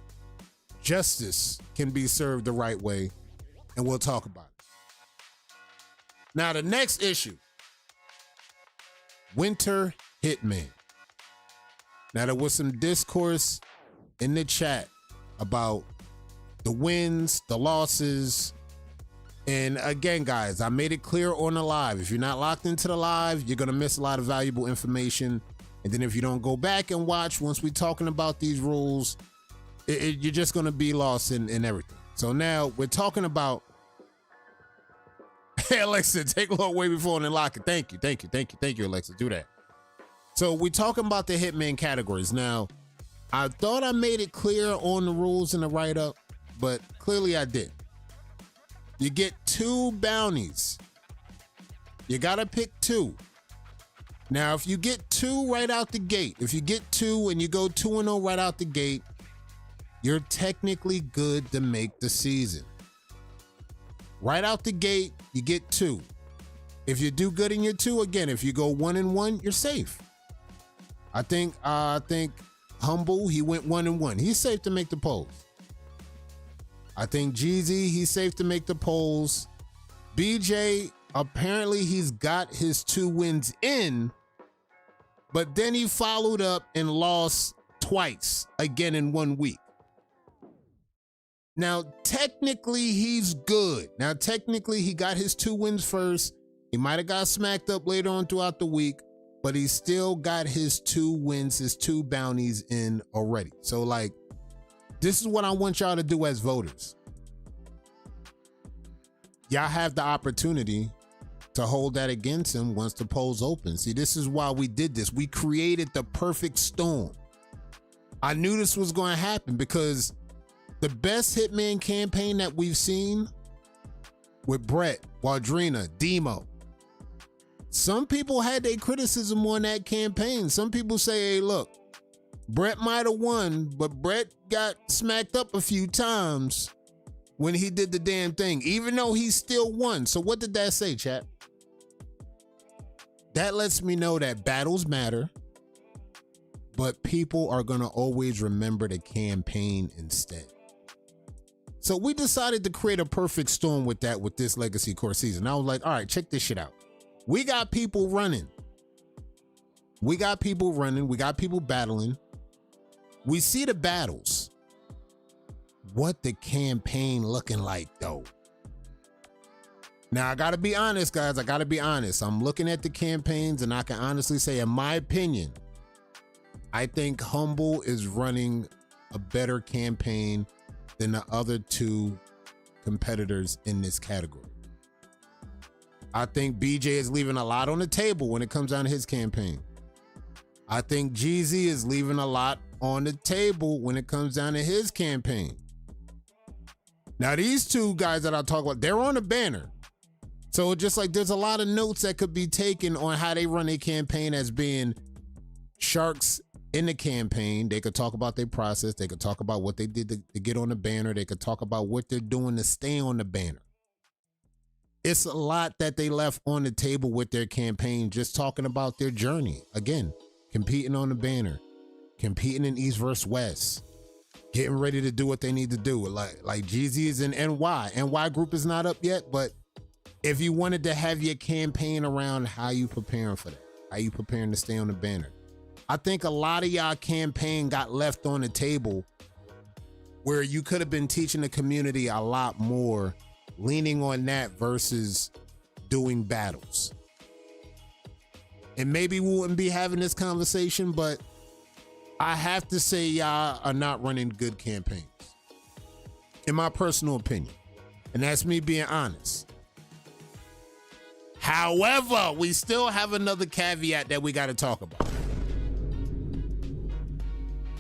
justice can be served the right way, and we'll talk about it. Now, the next issue, Winter Hitman. Now, there was some discourse in the chat about the wins, the losses. And again, guys, I made it clear on the live. If you're not locked into the live, you're going to miss a lot of valuable information. And then if you don't go back and watch, once we're talking about these rules, you're just going to be lost in everything. So now we're talking about, hey, Alexa, take a little way before and lock it. Thank you, Alexa. Do that. So we're talking about the Hitman categories. Now, I thought I made it clear on the rules in the write-up, but clearly I didn't. You get 2 bounties. You got to pick 2. Now, if you get 2 right out the gate, if you get 2 and you go 2-0 right out the gate, you're technically good to make the season. Right out the gate, you get 2. If you do good in your 2, again, if you go 1-1, you're safe. I think Humble, he went 1-1. He's safe to make the polls. I think Jeezy, he's safe to make the polls. BJ, apparently he's got his 2 wins in, but then he followed up and lost twice, again in 1 week. Now, technically, he's good. Now, technically, he got his 2 wins first. He might have got smacked up later on throughout the week, but he still got his 2 wins, his 2 bounties in already. So, this is what I want y'all to do as voters. Y'all have the opportunity to hold that against him once the polls open. See, this is why we did this. We created the perfect storm. I knew this was going to happen because the best Hitman campaign that we've seen with Brett, Waldrina, Demo. Some people had their criticism on that campaign. Some people say, hey, look, Brett might have won, but Brett got smacked up a few times when he did the damn thing, even though he still won. So what did that say, chat? That lets me know that battles matter, but people are going to always remember the campaign instead. So we decided to create a perfect storm with that, with this Legacy Core season. I was like, all right, check this shit out. We got people running. We got people battling. We see the battles. What the campaign looking like though? Now, I gotta be honest, guys. I'm looking at the campaigns and I can honestly say, in my opinion, I think Humble is running a better campaign than the other 2 competitors in this category. I think BJ is leaving a lot on the table when it comes down to his campaign. I think Jeezy is leaving a lot on the table when it comes down to his campaign. Now, these 2 guys that I talk about, they're on the banner. So just there's a lot of notes that could be taken on how they run their campaign as being sharks in the campaign. They could talk about their process. They could talk about what they did to get on the banner. They could talk about what they're doing to stay on the banner. It's a lot that they left on the table with their campaign, just talking about their journey. Again, competing on the banner, competing in East versus West, getting ready to do what they need to do. Like Jeezy is in NY. NY group is not up yet, but if you wanted to have your campaign around how you preparing for that, how you preparing to stay on the banner. I think a lot of y'all campaign got left on the table where you could have been teaching the community a lot more, leaning on that versus doing battles. And maybe we wouldn't be having this conversation, but I have to say y'all are not running good campaigns, in my personal opinion. And that's me being honest. However, we still have another caveat that we got to talk about.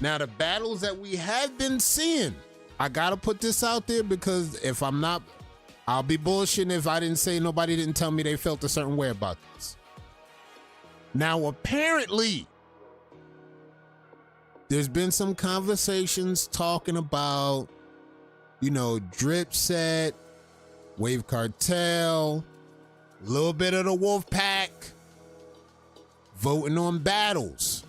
Now, the battles that we have been seeing, I got to put this out there because if I'm not, I'll be bullshitting if I didn't say nobody didn't tell me they felt a certain way about this. Now, apparently, there's been some conversations talking about, Drip Set, Wave Cartel, a little bit of the Wolf Pack, voting on battles.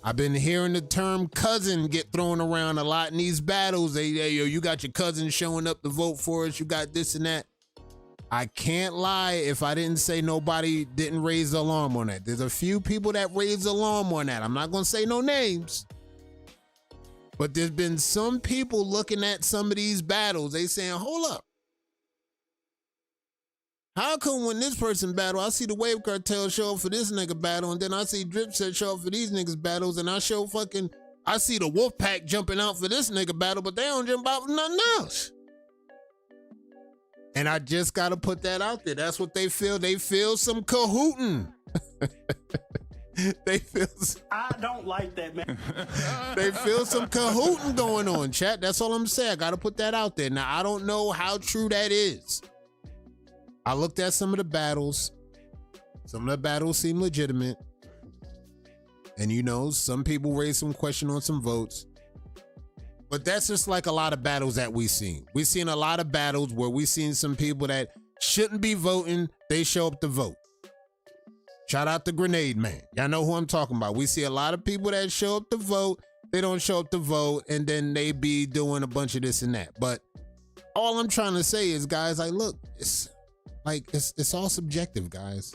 I've been hearing the term cousin get thrown around a lot in these battles. You got your cousin showing up to vote for us. You got this and that. I can't lie if I didn't say nobody didn't raise the alarm on that. There's a few people that raised the alarm on that. I'm not going to say no names. But there's been some people looking at some of these battles. They saying, hold up. How come when this person battle, I see the Wave Cartel show up for this nigga battle, and then I see Drip Set show up for these niggas battles, and I see the Wolf Pack jumping out for this nigga battle, but they don't jump out for nothing else. And I just got to put that out there. That's what they feel. They feel some cahooting. I don't like that, man. They feel some cahooting going on, chat. That's all I'm saying. I got to put that out there. Now, I don't know how true that is. I looked at some of the battles. Some of the battles seem legitimate. And some people raised some question on some votes. But that's just like a lot of battles that we've seen. We've seen a lot of battles where we've seen some people that shouldn't be voting, they show up to vote. Shout out to Grenade Man. Y'all know who I'm talking about. We see a lot of people that show up to vote, they don't show up to vote, and then they be doing a bunch of this and that. But all I'm trying to say is, guys, look, it's all subjective, guys.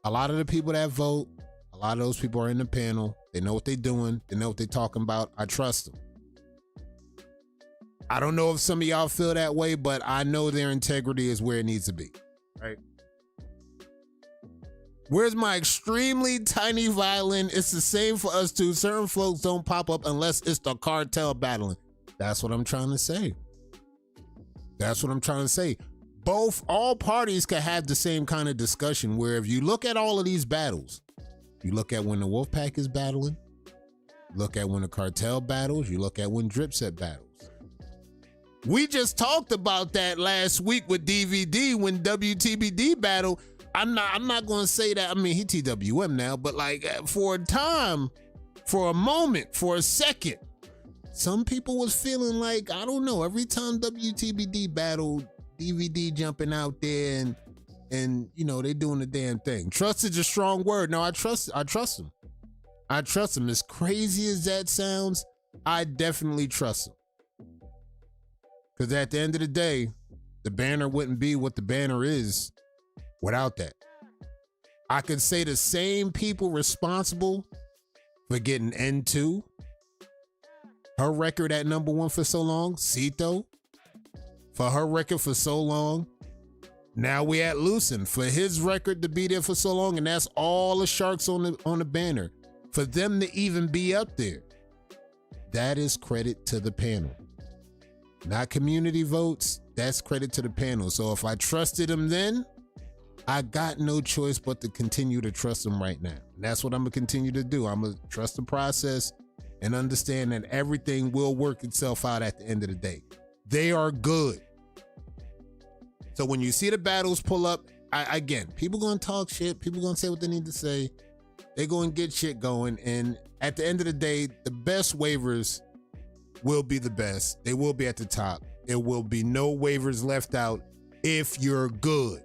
A lot of the people that vote, a lot of those people are in the panel. They know what they're doing. They know what they're talking about. I trust them. I don't know if some of y'all feel that way, but I know their integrity is where it needs to be, right? Where's my extremely tiny violin? It's the same for us too. Certain folks don't pop up unless it's the cartel battling. That's what I'm trying to say. That's what I'm trying to say. All parties can have the same kind of discussion where if you look at all of these battles, you look at when the Wolfpack is battling, look at when the cartel battles, you look at when Drip Set battles. We just talked about that last week with DVD when WTBD battle. I'm not going to say that. I mean, he TWM now, but for a time, for a moment, for a second, some people was feeling like, I don't know, every time WTBD battled, DVD jumping out there and they doing the damn thing. Trust is a strong word. No, I trust him. I trust him. As crazy as that sounds, I definitely trust him. Because at the end of the day, the banner wouldn't be what the banner is without that. I could say the same people responsible for getting N2, her record at #1 for so long, Cito, for her record for so long. Now we at Lucen for his record to be there for so long, and that's all the Sharks on the banner. For them to even be up there, that is credit to the panel. Not community votes, that's credit to the panel. So if I trusted him then, I got no choice but to continue to trust him right now. And that's what I'm gonna continue to do. I'm gonna trust the process and understand that everything will work itself out at the end of the day. They are good. So when you see the battles pull up, again, people gonna talk shit, people gonna say what they need to say, they gonna get shit going, and at the end of the day, the best waivers will be the best. They will be at the top. There will be no waivers left out if you're good.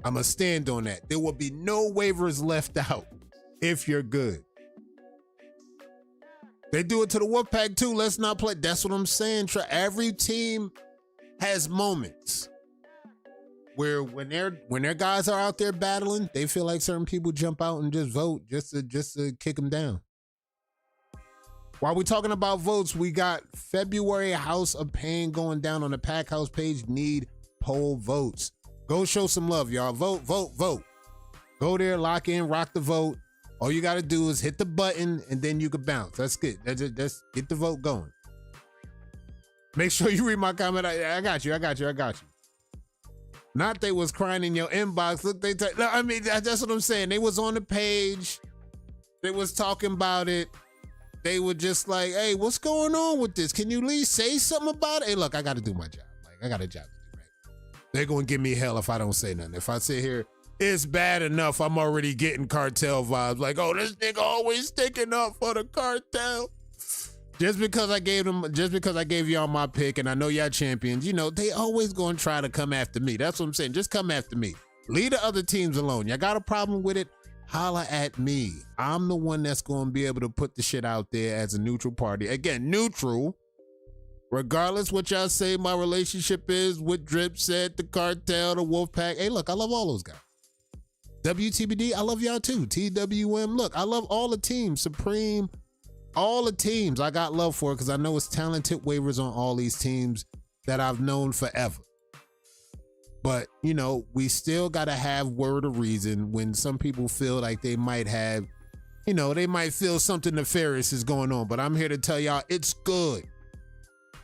I'm going to stand on that. There will be no waivers left out if you're good. They do it to the Wolfpack too. Let's not play. That's what I'm saying. Every team has moments where when their guys are out there battling, they feel like certain people jump out and just vote just to kick them down. While we're talking about votes, we got February House of Pain going down on the Pack House page. Need poll votes. Go show some love, y'all. Vote, vote, vote. Go there, lock in, rock the vote. All you got to do is hit the button and then you can bounce. That's good. That's get the vote going. Make sure you read my comment. I got you. Not they was crying in your inbox. Look, I mean, that's what I'm saying. They was on the page. They was talking about it. They were just like, hey, what's going on with this? Can you at least say something about it? Hey, look, I got to do my job. Like, I got a job to do, right? They're going to give me hell if I don't say nothing. If I sit here, it's bad enough. I'm already getting cartel vibes. Like, oh, this nigga always sticking up for the cartel. Just because I gave y'all my pick and I know y'all champions, you know, they always going to try to come after me. That's what I'm saying. Just come after me. Leave the other teams alone. Y'all got a problem with it? Holla at me. I'm the one that's going to be able to put the shit out there as a neutral party. Again, neutral. Regardless what y'all say my relationship is with Drip Set, the cartel, the Wolfpack. Hey, look, I love all those guys. WTBD, I love y'all too. TWM, look, I love all the teams. Supreme, all the teams I got love for because I know it's talented waivers on all these teams that I've known forever. But, you know, we still got to have word of reason when some people feel like they might have, you know, they might feel something nefarious is going on. But I'm here to tell y'all it's good.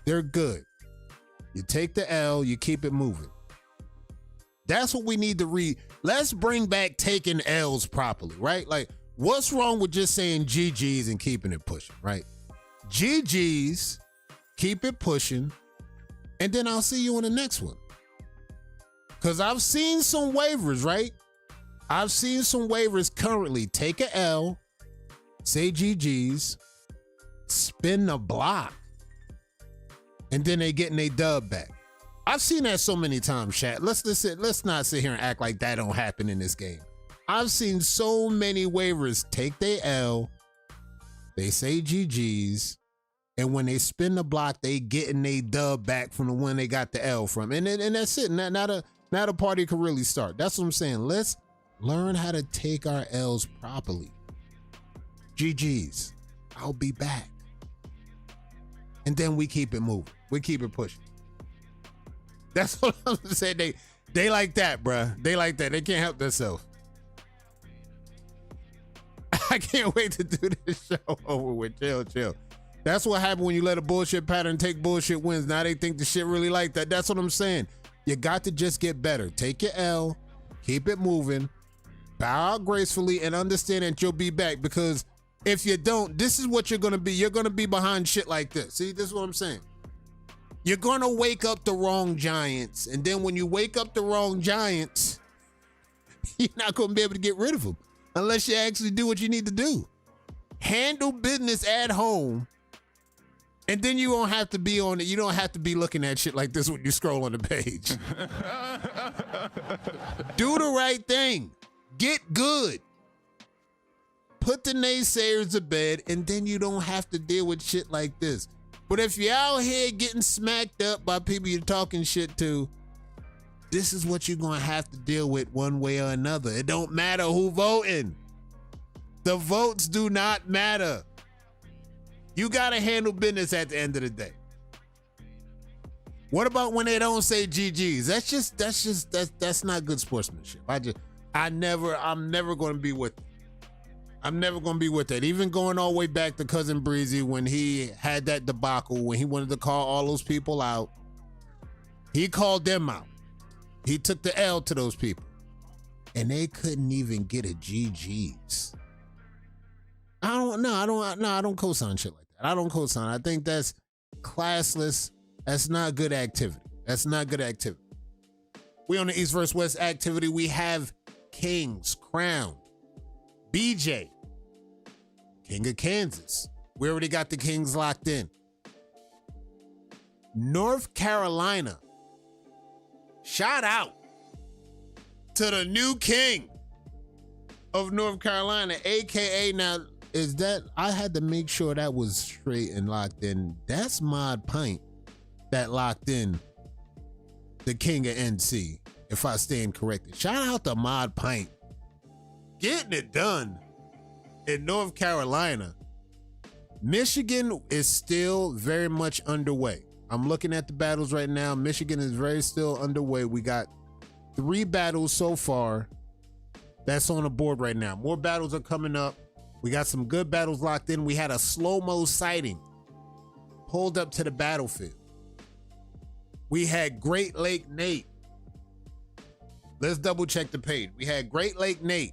They're good. You take the L, you keep it moving. That's what we need to read. Let's bring back taking L's properly, right? Like, what's wrong with just saying GG's and keeping it pushing, right? GG's, keep it pushing, and then I'll see you on the next one. Because I've seen some waivers, right? I've seen some waivers currently take a L, say GG's, spin the block, and then they getting a dub back. I've seen that so many times, chat. Let's not sit here and act like that don't happen in this game. I've seen so many waivers take their L, they say GG's, and when they spin the block, they getting a dub back from the one they got the L from. And that's it. Now the party can really start. That's what I'm saying. Let's learn how to take our L's properly. GG's. I'll be back. And then we keep it moving. We keep it pushing. That's what I'm saying. They like that, bruh. They like that. They can't help themselves. I can't wait to do this show over with. Chill. That's what happened when you let a bullshit pattern take bullshit wins. Now they think the shit really like that. That's what I'm saying. You got to just get better. Take your L, keep it moving, bow out gracefully, and understand that you'll be back. Because if you don't, this is what you're going to be. You're going to be behind shit like this. See, this is what I'm saying. You're going to wake up the wrong giants. And then when you wake up the wrong giants, you're not going to be able to get rid of them unless you actually do what you need to do. Handle business at home. And then you won't have to be on it. You don't have to be looking at shit like this when you scroll on the page. Do the right thing. Get good. Put the naysayers to bed, and then you don't have to deal with shit like this. But if you're out here getting smacked up by people you're talking shit to, this is what you're going to have to deal with one way or another. It don't matter who voting. The votes do not matter. You got to handle business at the end of the day. What about when they don't say GG's? That's not good sportsmanship. I'm never going to be with it. I'm never going to be with that. Even going all the way back to Cousin Breezy when he had that debacle, when he wanted to call all those people out, he called them out. He took the L to those people. And they couldn't even get a GG's. I don't co-sign shit like that. I don't co-sign. I think that's classless. That's not good activity. We on the East vs. West activity. We have Kings, Crown, BJ, King of Kansas. We already got the Kings locked in. North Carolina Shout out to the new king of North Carolina, aka now is that I had to make sure that was straight and locked in. That's Mod Pint that locked in the king of NC, if I stand corrected. Shout out to Mod Pint getting it done in North Carolina. Michigan is still very much underway. I'm looking at the battles right now. Michigan is very still underway. We got 3 battles so far that's on the board right now. More battles are coming up. We got some good battles locked in. We had a slow-mo sighting pulled up to the battlefield. We had Great Lake Nate. Let's double check the page. We had Great Lake Nate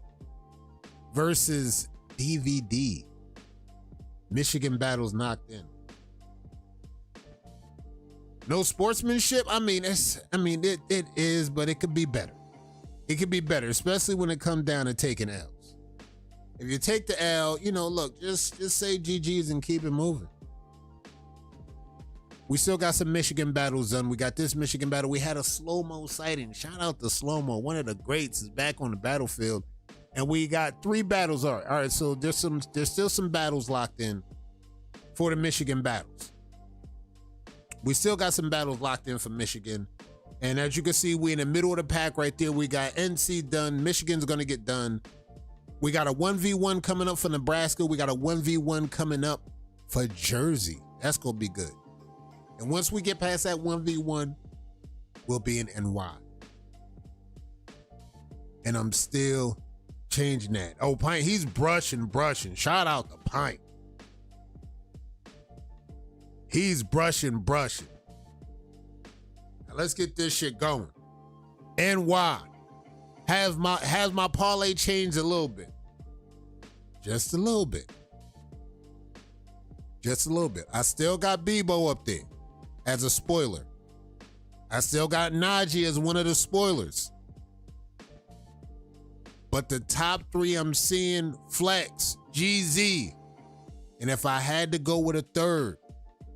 versus DVD. Michigan battles knocked in. No sportsmanship. It is, but it could be better. It could be better, especially when it comes down to taking L's. If you take the L, look, just say GG's and keep it moving. We still got some Michigan battles done. We got this Michigan battle. We had a slow-mo sighting. Shout out to Slow-Mo. One of the greats is back on the battlefield. And we got 3 battles. All right, so there's still some battles locked in for the Michigan battles. We still got some battles locked in for Michigan. And as you can see, we in the middle of the pack right there. We got NC done. Michigan's going to get done. We got a 1v1 coming up for Nebraska. We got a 1v1 coming up for Jersey. That's going to be good. And once we get past that 1v1, we'll be in NY. And I'm still changing that. Oh, Pint, he's brushing. Shout out to Pint. He's brushing. Now let's get this shit going. NY. Has my parlay changed a little bit? Just a little bit. I still got Bebo up there as a spoiler. I still got Najee as one of the spoilers. But the top 3 I'm seeing flex, GZ. And if I had to go with a third,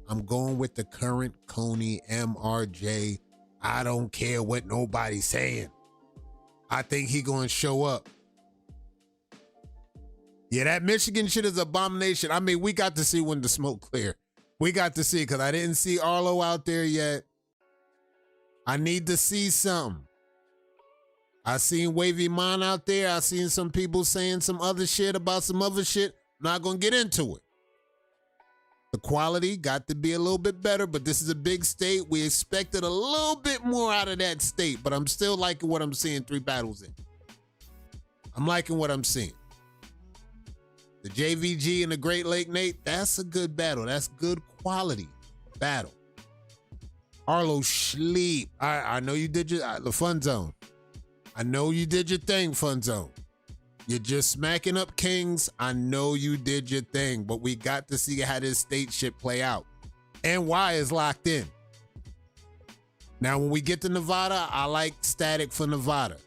I'm going with the current Coney MRJ. I don't care what nobody's saying. I think he gonna show up. Yeah, that Michigan shit is abomination. I mean, we got to see when the smoke clear. We got to see, because I didn't see Arlo out there yet. I need to see something. I seen Wavy Movement out there. I seen some people saying some other shit about some other shit. I'm not gonna get into it. The quality got to be a little bit better, but this is a big state. We expected a little bit more out of that state, but I'm still liking what I'm seeing 3 battles in. I'm liking what I'm seeing. The JVG and the Great Lake Nate, that's a good battle. That's good quality battle. Arlo sleep. I know you did the Fun Zone. I know you did your thing, Fun Zone. You're just smacking up kings. I know you did your thing, but we got to see how this state shit play out. NY is locked in. Now, when we get to Nevada, I like static for Nevada.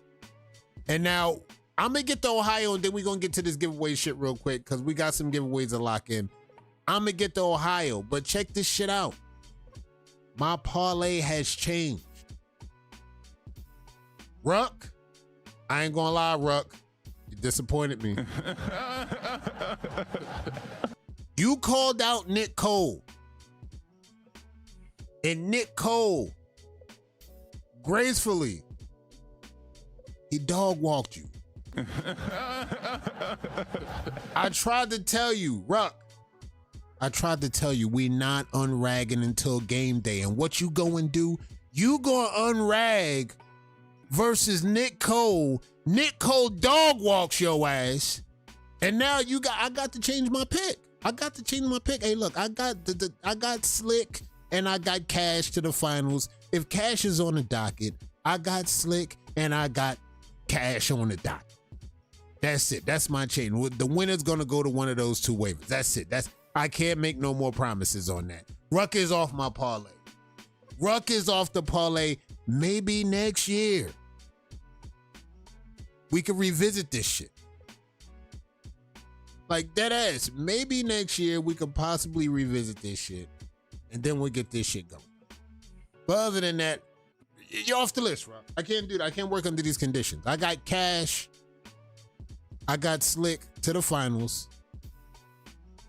And now, I'm going to get to Ohio, and then we're going to get to this giveaway shit real quick, because we got some giveaways to lock in. I'm going to get to Ohio, but check this shit out. My parlay has changed. Ruck, I ain't going to lie, Ruck. You disappointed me. You called out Nick Cole. And Nick Cole, gracefully, he dog walked you. I tried to tell you, Ruck. I tried to tell you we not unragging until game day. And what you go and do, you gonna unrag versus Nick Cole. Nick Cole dog walks your ass. And now I got to change my pick. Hey, look, I got Slick and I got Cash to the finals. If Cash is on the docket, I got Slick and I got Cash on the docket. That's it. That's my chain. The winner's gonna go to one of those 2 waivers. That's it. I can't make no more promises on that. Ruck is off my parlay. Ruck is off the parlay. Maybe next year we could revisit this shit. Like dead ass. Maybe next year we could possibly revisit this shit, and then we'll get this shit going. But other than that, you're off the list, bro. I can't do that. I can't work under these conditions. I got Cash. I got Slick to the finals.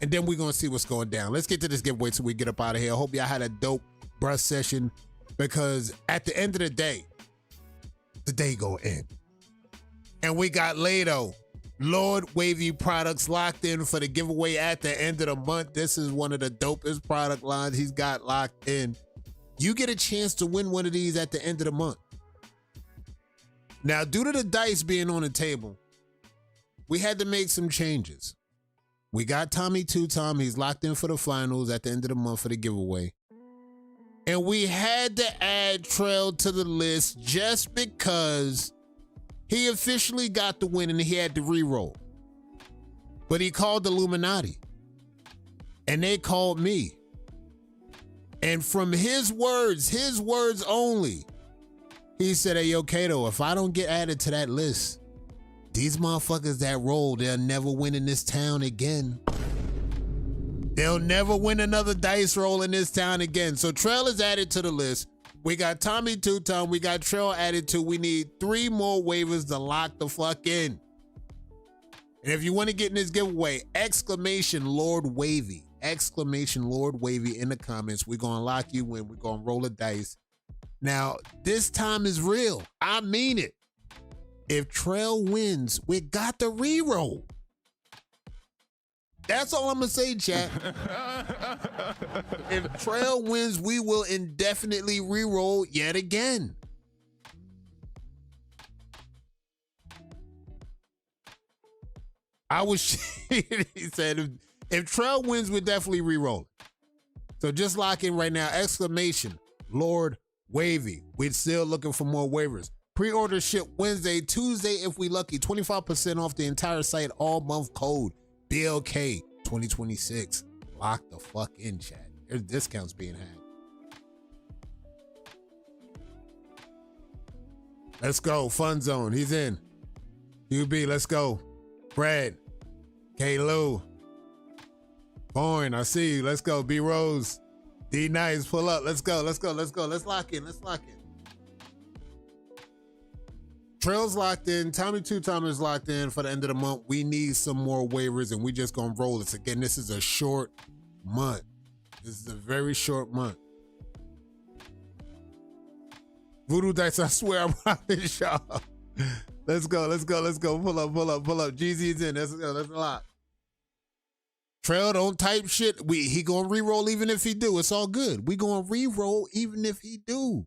And then we're going to see what's going down. Let's get to this giveaway so we get up out of here. I hope y'all had a dope brush session, because at the end of the day gonna end. And we got Lato, Lord Wavy products locked in for the giveaway at the end of the month. This is one of the dopest product lines he's got locked in. You get a chance to win one of these at the end of the month. Now, due to the dice being on the table, we had to make some changes. We got Tommy Two-Tom. He's locked in for the finals at the end of the month for the giveaway. And we had to add Trail to the list just because he officially got the win and he had to re-roll. But he called the Illuminati. And they called me. And from his words only, he said, hey, yo, Kato, if I don't get added to that list, these motherfuckers that roll, they'll never win in this town again. They'll never win another dice roll in this town again. So Trail is added to the list. We got Tommy Two-Tom. We got Trail added to. We need 3 more waivers to lock the fuck in. And if you want to get in this giveaway, exclamation Lord Wavy. Exclamation Lord Wavy in the comments. We're going to lock you in. We're going to roll a dice. Now, this time is real. I mean it. If Trail wins, we got the re-roll. That's all I'm going to say, chat. If Trail wins, we will indefinitely re-roll yet again. I was shit. He said, if Trail wins, we'll definitely re-roll it. So just lock in right now. Exclamation, Lord Wavy. We're still looking for more waivers. Pre-order ship Wednesday, Tuesday if we lucky. 25% off the entire site, all month code. BLK 2026. Lock the fuck in, chat. There's discounts being had. Let's go. Fun Zone. He's in. UB, let's go. Brad. K. Lou. Bourne, I see you. Let's go. B. Rose. D. Nice. Pull up. Let's go. Let's go. Let's go. Let's lock in. Let's lock in. Trail's locked in. Tommy Two-Tom is locked in for the end of the month. We need some more waivers, and we just gonna roll this. Again, this is a short month. This is a very short month. Voodoo Dice, I swear I'm promise y'all. Let's go, let's go, let's go. Pull up, pull up, pull up. Jeezy's in. Let's go, let's lock. Trail don't type shit. He gonna re-roll even if he do. It's all good. We gonna re-roll even if he do.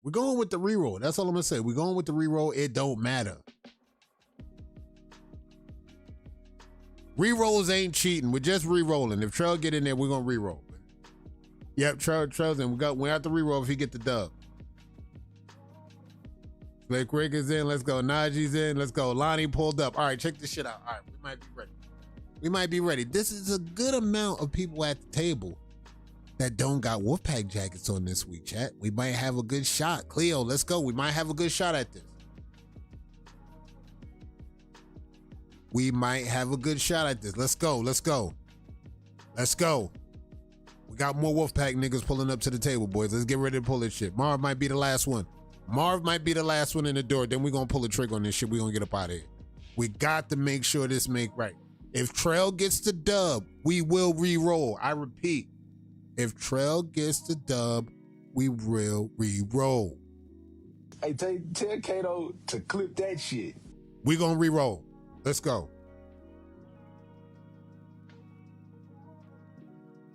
We're going with the reroll. That's all I'm gonna say. We're going with the reroll. It don't matter. Rerolls ain't cheating. We're just re-rolling. If Trail get in there, we're gonna re-roll. Yep, Trail's in. We have to re-roll if he get the dub. Blake Rick is in. Let's go. Najee's in. Let's go. Lonnie pulled up. All right, check this shit out. All right, we might be ready. We might be ready. This is a good amount of people at the table that don't got Wolfpack jackets on this week, chat. We might have a good shot. Cleo, let's go. We might have a good shot at this. We might have a good shot at this. Let's go. Let's go. Let's go. We got more Wolfpack niggas pulling up to the table, boys. Let's get ready to pull this shit. Marv might be the last one. Marv might be the last one in the door. Then we're going to pull a trigger on this shit. We're going to get up out of here. We got to make sure this make right. If Trail gets the dub, we will re-roll. I repeat. If Trail gets the dub, we will re-roll. Hey, tell Kato to clip that shit. We gonna re-roll. Let's go.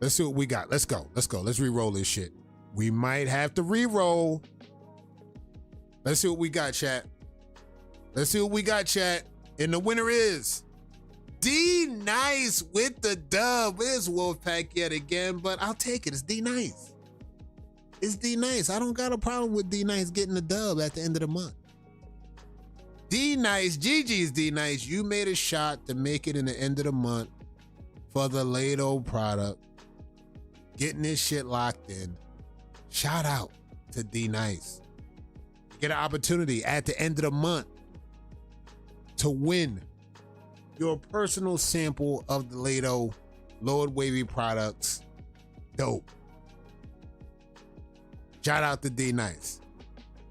Let's see what we got. Let's go. Let's go. Let's re-roll this shit. We might have to re-roll. Let's see what we got, chat. Let's see what we got, chat. And the winner is D Nice with the dub. It's Wolfpack yet again, but I'll take it. It's D Nice. It's D Nice. I don't got a problem with D Nice getting the dub at the end of the month. D Nice, GG's D Nice. You made a shot to make it in the end of the month for the Lato product. Getting this shit locked in. Shout out to D Nice. Get an opportunity at the end of the month to win your personal sample of the Lato Lord Wavy products dope. Shout out to D Nice.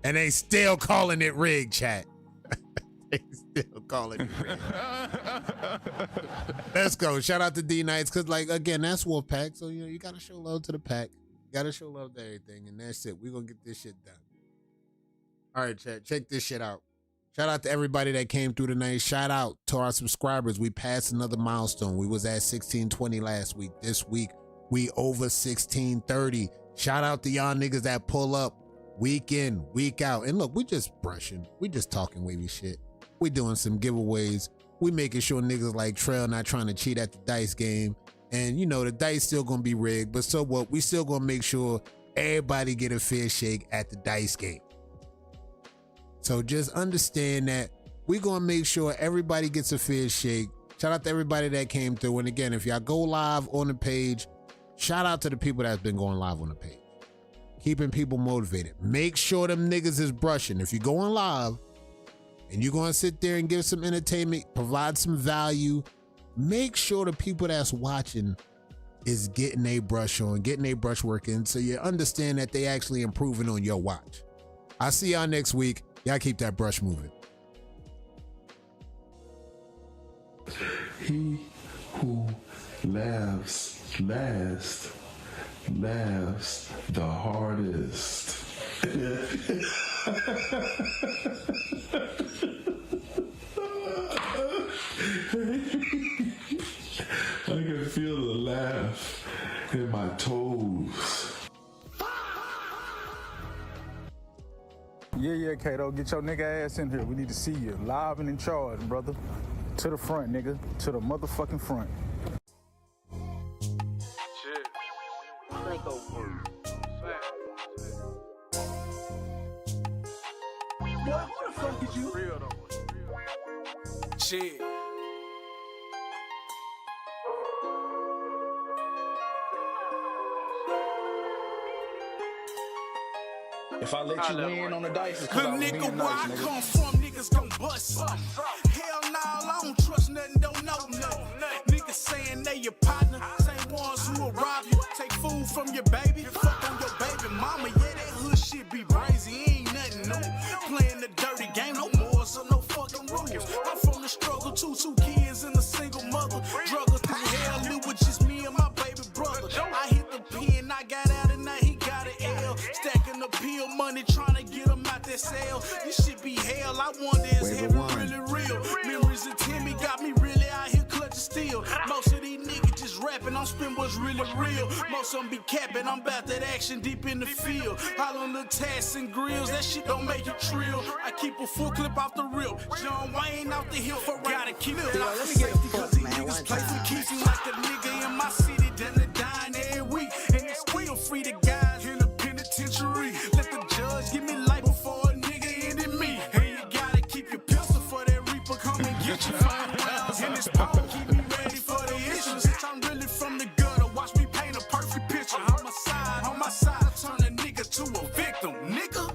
And they still calling it rigged, chat. They still calling it rigged. Let's go. Shout out to D Nice. Cause like again, that's Wolfpack. So you gotta show love to the pack. You gotta show love to everything. And that's it. We're gonna get this shit done. All right, chat. Check this shit out. Shout out to everybody that came through tonight. Shout out to our subscribers. We passed another milestone. We was at 1620 last week. This week, we over 1630. Shout out to y'all niggas that pull up week in, week out. And look, we just brushing. We just talking wavy shit. We doing some giveaways. We making sure niggas like Trail not trying to cheat at the dice game. And you know, the dice still gonna be rigged, but so what? We still gonna make sure everybody get a fair shake at the dice game. So just understand that we're gonna make sure everybody gets a fair shake. Shout out to everybody that came through. And again, if y'all go live on the page, shout out to the people that's been going live on the page. Keeping people motivated. Make sure them niggas is brushing. If you're going live and you're gonna sit there and give some entertainment, provide some value, make sure the people that's watching is getting a brush on, getting a brush working, so you understand that they actually improving on your watch. I'll see y'all next week. Y'all keep that brush moving. He who laughs last laughs the hardest. I can feel the laugh in my toes. Yeah, Kato, get your nigga ass in here. We need to see you live and in charge, brother. To the front, nigga. To the motherfucking front. Shit. Crypto word. What the fuck is you? Real though. Shit. If I let you win on the dice, it's 'cause I Little was nigga, being where nice, I nigga. come from, niggas gon' bust something. Hell nah, I don't trust nothing, don't know nothing. Niggas saying they your partner, same ones who will rob you. Take food from your baby, fuck on your baby mama. Yeah, that hood shit be brazy, ain't nothing new. Playing the dirty game, no more, so no fucking rules. I'm from the struggle too, 2 kids and a single mother. Drugger through hell, it was just me and my baby brother. I hit the pen, I got out and now he got an L. Stacking the pill money, trying to get him out that cell. This shit be hell, I wonder is heaven really real? Memories of Timmy got me really out here clutching steel. Most of these niggas just rapping, I'm spin what's really real. Most of them be capping, I'm about that action deep in the field. All on the tats and grills, that shit don't make you trill. I keep a full clip off the rip. John Wayne out the hill, for gotta keep it off the safety. Cause these niggas play for keeps me like a nigga in my city, then they dying every week. And it's still free to guys in the penitentiary. Let the judge give me life before a nigga ended me. And you gotta keep your pistol for that reaper, come and get you 5 rounds. And this pole keep me ready for the issues. I'm really from the gutter, watch me paint a perfect picture. On my side, turn a nigga to a victim, nigga.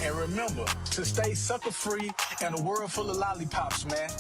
And remember to stay sucker free in a world full of lollipops, man.